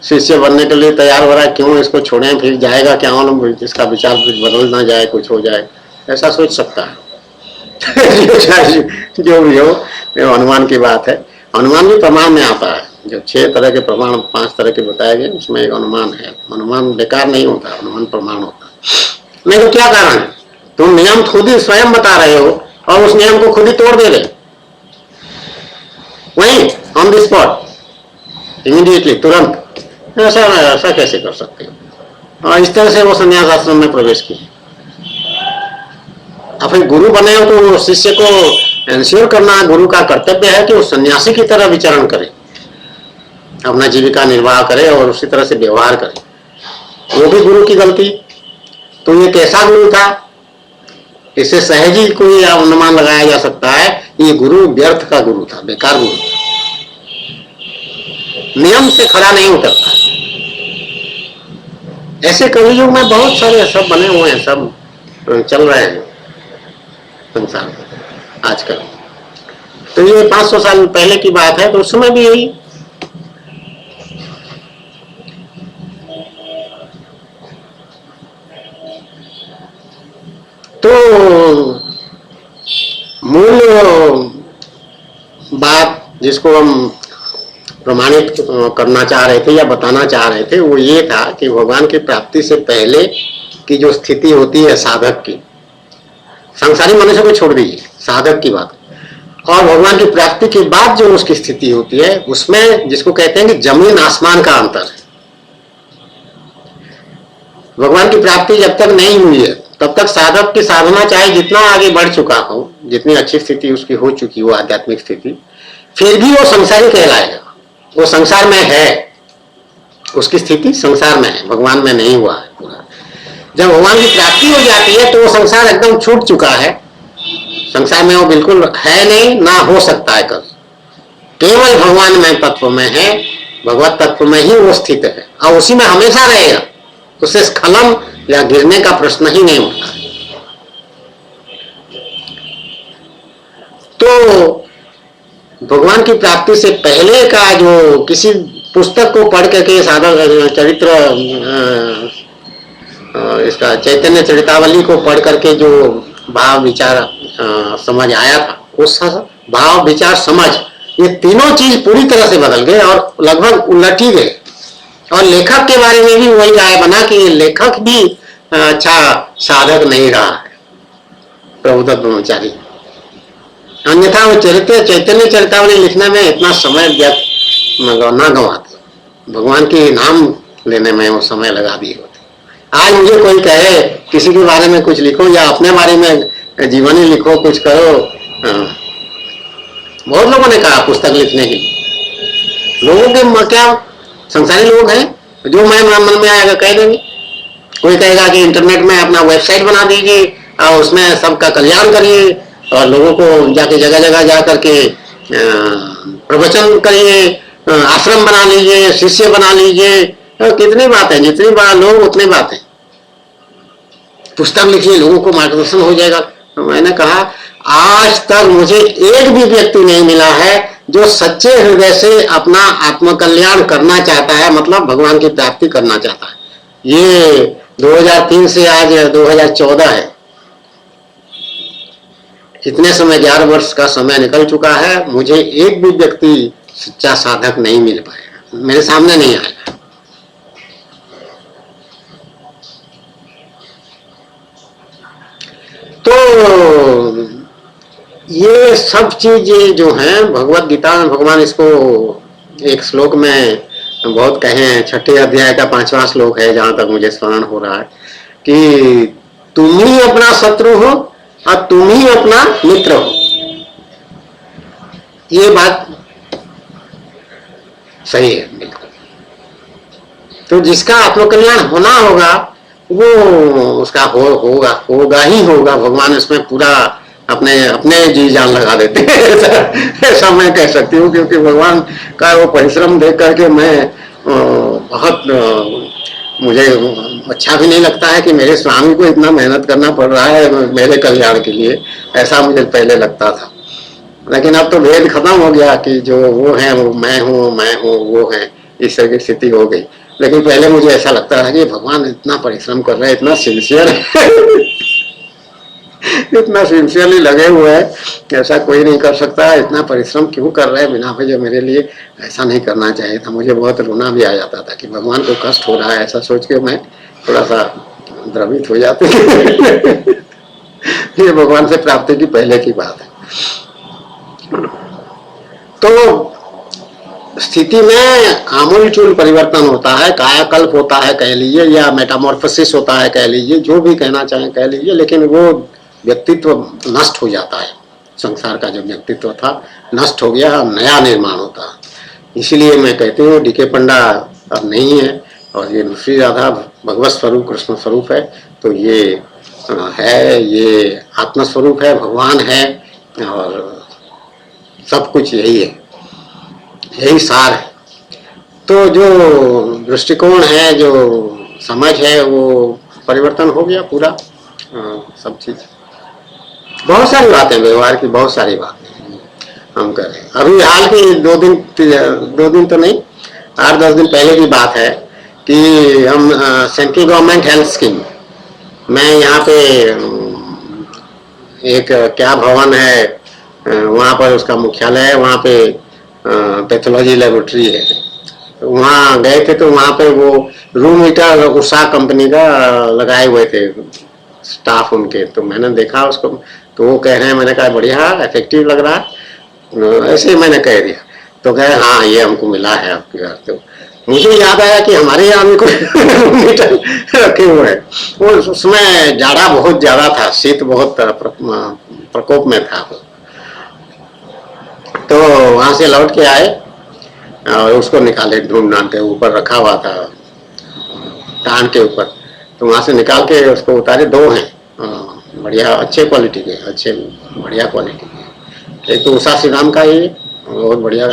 शिष्य बनने के लिए तैयार हो रहा है, क्यों इसको छोड़ें, फिर जाएगा क्या मालूम, इसका विचार कुछ बदल ना जाए, कुछ हो जाए, ऐसा सोच सकता है। जो भी हो, अनुमान की बात है। अनुमान भी प्रमाण में आता है। जो 6 तरह के प्रमाण, 5 तरह के बताए गए, उसमें एक अनुमान है। अनुमान बेकार नहीं होता, अनुमान प्रमाण होता है। नहीं तो क्या कारण है, तुम नियम खुद ही स्वयं बता रहे हो और उस नियम को खुद ही तोड़ दे रहे, वहीं ऑन द स्पॉट, इमीडिएटली, तुरंत। ऐसा कैसे कर सकते हो? और इस तरह से वो संन्यास आश्रम में प्रवेश किए। अब फिर गुरु बने हो तो शिष्य को इंश्योर करना गुरु का कर्तव्य है कि वो सन्यासी की तरह विचरण करे, अपना जीविका निर्वाह करे और उसी तरह से व्यवहार करे। वो भी गुरु की गलती। तो ये कैसा गुरु था, इससे सहज ही कोई अनुमान लगाया जा सकता है, ये गुरु व्यर्थ का गुरु था, बेकार गुरु था, नियम से खड़ा नहीं उतरता। ऐसे कलयुग में बहुत सारे सब बने हुए हैं, सब चल रहे हैं संसार में आजकल। तो ये 500 साल पहले की बात है, तो उस समय भी यही। तो मूल बात जिसको हम प्रमाणित करना चाह रहे थे या बताना चाह रहे थे, वो ये था कि भगवान की प्राप्ति से पहले की जो स्थिति होती है साधक की, संसारी मनुष्य को छोड़ दीजिए, साधक की बात, और भगवान की प्राप्ति के बाद जो उसकी स्थिति होती है, उसमें जिसको कहते हैं कि जमीन आसमान का अंतर है। भगवान की प्राप्ति जब तक नहीं हुई है तब तक साधक की साधना चाहे जितना आगे बढ़ चुका हो, जितनी अच्छी स्थिति उसकी हो चुकी हो, आध्यात्मिक स्थिति, फिर भी वो संसारी कहलाएगा। वो संसार में है, उसकी स्थिति संसार में है, भगवान में नहीं हुआ है पूरा। जब भगवान की प्राप्ति हो जाती है तो वो संसार एकदम छूट चुका है, संसार में वो बिल्कुल है नहीं, ना हो सकता है कभी। केवल भगवान में तत्व में है, भगवत तत्व में ही वो स्थित है और उसी में हमेशा रहेगा। उससे स्खलन या गिरने का प्रश्न ही नहीं उठता। तो भगवान की प्राप्ति से पहले का जो किसी पुस्तक को पढ़ करके साधक चरित्र इसका चैतन्य चरितावली को पढ़ करके जो भाव विचार समझ आया था, उस भाव विचार समझ ये तीनों चीज पूरी तरह से बदल गए और लगभग उलट ही गए। और लेखक के बारे में भी वही राय बना कि लेखक भी अच्छा साधक नहीं रहा है, प्रभुदत्त ब्रह्मचारी। अन्यथा वो चैतन्य चरितावली लिखने में इतना समय ना गंवाते, भगवान के नाम लेने में वो समय लगा दिए होते। आज मुझे कोई कहे किसी के बारे में कुछ लिखो या अपने बारे में जीवनी लिखो, कुछ करो, बहुत लोगों ने कहा पुस्तक लिखने की। लोगों के क्या संसारी लोग हैं जो मैं मन में आएगा कह देंगे। कोई कहेगा कि इंटरनेट में अपना वेबसाइट बना दीजिए और उसमें सबका कल्याण करिए और लोगों को जाके जगह जगह जा करके प्रवचन करिए, आश्रम बना लीजिए, शिष्य बना लीजिए। कितनी बातें, जितनी बात लोग उतनी बातें। पुस्तक लिखिए, लोगों को मार्गदर्शन हो जाएगा। तो मैंने कहा आज तक मुझे एक भी व्यक्ति नहीं मिला है जो सच्चे हृदय से अपना आत्मकल्याण करना चाहता है, मतलब भगवान की प्राप्ति करना चाहता है। ये 2003 से आज 2014 है, इतने समय 11 वर्ष का समय निकल चुका है, मुझे एक भी व्यक्ति सच्चा साधक नहीं मिल पाएगा, मेरे सामने नहीं आएगा। तो ये सब चीजें जो हैं भगवत गीता में भगवान इसको एक श्लोक में बहुत कहे हैं, 6ठे अध्याय का 5वां श्लोक है जहां तक मुझे स्मरण हो रहा है कि तुम ही अपना शत्रु हो और तुम ही अपना मित्र हो। ये बात सही है बिल्कुल। तो जिसका आत्मकल्याण होना होगा वो उसका होगा ही होगा। भगवान इसमें पूरा अपने जी जान लगा देते हैं ऐसा मैं कह सकती हूँ, क्योंकि भगवान का वो परिश्रम देख करके मैं बहुत मुझे अच्छा भी नहीं लगता है कि मेरे स्वामी को इतना मेहनत करना पड़ रहा है मेरे कल्याण के लिए, ऐसा मुझे पहले लगता था। लेकिन अब तो भेद खत्म हो गया कि जो वो है वो मैं हूँ वो है, इस तरह की स्थिति हो गई। लेकिन पहले मुझे ऐसा लगता था कि भगवान इतना परिश्रम कर रहे हैं, इतना सिंसियर है इतना सिंसियरली लगे हुए हैं, ऐसा कोई नहीं कर सकता, इतना परिश्रम क्यों कर रहे हैं बिना वजह मेरे लिए, ऐसा नहीं करना चाहिए था। मुझे बहुत रोना भी आ जाता था कि भगवान को कष्ट हो रहा है, ऐसा सोच के मैं थोड़ा सा द्रवित हो जाती ये भगवान से प्राप्ति की पहले की बात है। तो स्थिति में आमूलचूल परिवर्तन होता है, कायाकल्प होता है कह लीजिए, या मेटामॉर्फोसिस होता है कह लीजिए, जो भी कहना चाहें कह लीजिए, लेकिन वो व्यक्तित्व नष्ट हो जाता है। संसार का जो व्यक्तित्व था नष्ट हो गया, नया निर्माण होता है। इसलिए मैं कहती हूँ डीके पंडा अब नहीं है और ये दूसरी राधा भगवत स्वरूप कृष्ण स्वरूप है। तो ये है, ये आत्मस्वरूप है, भगवान है और सब कुछ यही है, यही सार है। तो जो दृष्टिकोण है, जो समझ है, वो परिवर्तन हो गया पूरा। सब चीज, बहुत सारी बातें, व्यवहार की बहुत सारी बातें हम कर रहे हैं। अभी हाल की 2 दिन तो नहीं, 8-10 दिन पहले की बात है कि हम सेंट्रल गवर्नमेंट हेल्थ स्कीम में यहाँ पे एक क्या भवन है, वहाँ पर उसका मुख्यालय है, वहाँ पे पैथोलॉजी लेबोरेटरी है। वहाँ गए थे तो वहाँ पे वो रूम हीटर उषा कंपनी का लगाए हुए थे स्टाफ उनके। तो मैंने देखा उसको, तो वो कह रहे हैं, मैंने कहा बढ़िया इफेक्टिव लग रहा है, ऐसे ही मैंने कह दिया। तो कहे हाँ ये हमको मिला है आपके घर। तो मुझे याद आया कि हमारे यहाँ भी कोई मीटर रखे हुए हैं। वो उसमें जाड़ा बहुत ज्यादा था, शीत बहुत प्रकोप में था। तो वहां से लौट के आए और उसको निकाले, ढूंढ के ऊपर रखा हुआ था टांड के ऊपर। तो वहां से निकाल के उसको उतारे। 2 हैं बढ़िया अच्छे क्वालिटी के, अच्छे बढ़िया क्वालिटी के। एक तो उषा श्री राम का ही बहुत बढ़िया,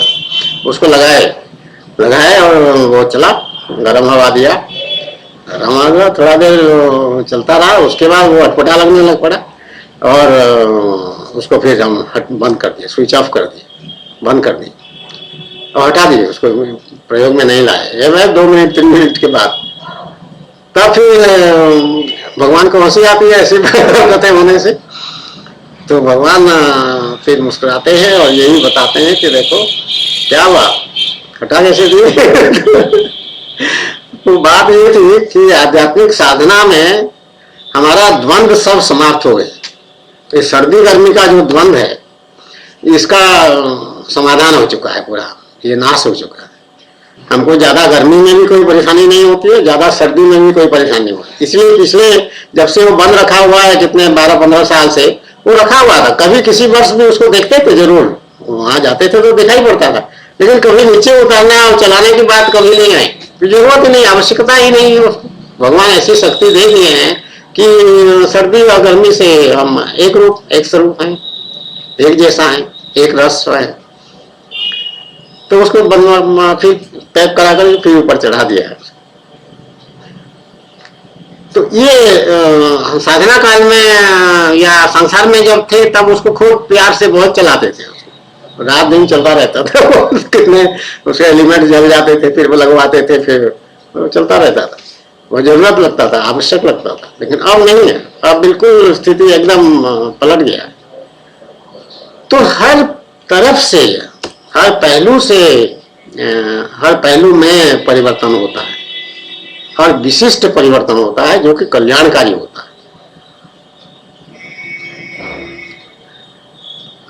उसको लगाए और वो चला, गर्म हवा दिया, गर्म हवा थोड़ा देर चलता रहा। उसके बाद वो अटपटा लगने लग पड़ा और उसको फिर हम बंद कर दिए, स्विच ऑफ कर दिए, बंद कर दिए। और हटा दिए, उसको प्रयोग में नहीं लाए। ये मैं 2 मिनट 3 मिनट के बाद तब फिर भगवान को हंसी आती है ऐसे हरकतें होने से। तो भगवान फिर मुस्कुराते हैं और यही बताते हैं कि देखो क्या हुआ, हटा कैसे दिए। तो बात ये थी कि आध्यात्मिक साधना में हमारा द्वंद्व सब समाप्त हो गए। तो सर्दी गर्मी का जो द्वंद्व है इसका समाधान हो चुका है, पूरा ये नाश हो चुका है। हमको ज्यादा गर्मी में भी कोई परेशानी नहीं होती है, ज्यादा सर्दी में भी कोई परेशानी नहीं होती। इसलिए पिछले जब से वो बंद रखा हुआ है, कितने 12-15 साल से वो रखा हुआ था, कभी किसी वर्ष भी उसको देखते थे, जरूर वहां जाते थे तो दिखाई पड़ता था, लेकिन कभी नीचे उतारना और चलाने की बात कभी नहीं आई, जरूरत नहीं, आवश्यकता ही नहीं है। भगवान ऐसी शक्ति दे दिए हैं कि सर्दी और गर्मी से हम एक रूप एक स्वरूप हैं, एक जैसा है, एक रस है। तो उसको फिर पैक करा कर फिर ऊपर चढ़ा दिया है। तो ये साधना काल में या संसार में जब थे तब उसको खूब प्यार से बहुत चलाते थे, रात दिन चलता रहता था। कितने उसके एलिमेंट जल जाते थे, फिर वो लगवाते थे, फिर चलता रहता था, वो जरूरत लगता था, आवश्यक लगता था। लेकिन अब नहीं है, अब बिल्कुल स्थिति एकदम पलट गया है। तो हर तरफ से, हर पहलू से, हर पहलू में परिवर्तन होता है, हर विशिष्ट परिवर्तन होता है जो कि कल्याणकारी होता है।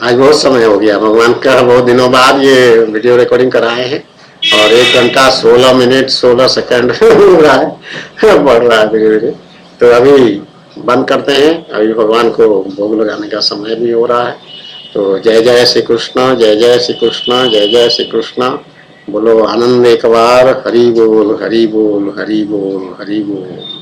आज बहुत समय हो गया, भगवान का बहुत दिनों बाद ये वीडियो रिकॉर्डिंग कराए हैं और 1 घंटा 16 मिनट 16 सेकंड हो रहा है, बढ़ रहा है धीरे धीरे। तो अभी बंद करते हैं, अभी भगवान को भोग लगाने का समय भी हो रहा है। तो जय जय श्री कृष्ण, जय जय श्री कृष्ण, जय जय श्री कृष्ण। बोलो आनंद एक बार, हरि बोल हरि बोल हरि बोल हरि बोल।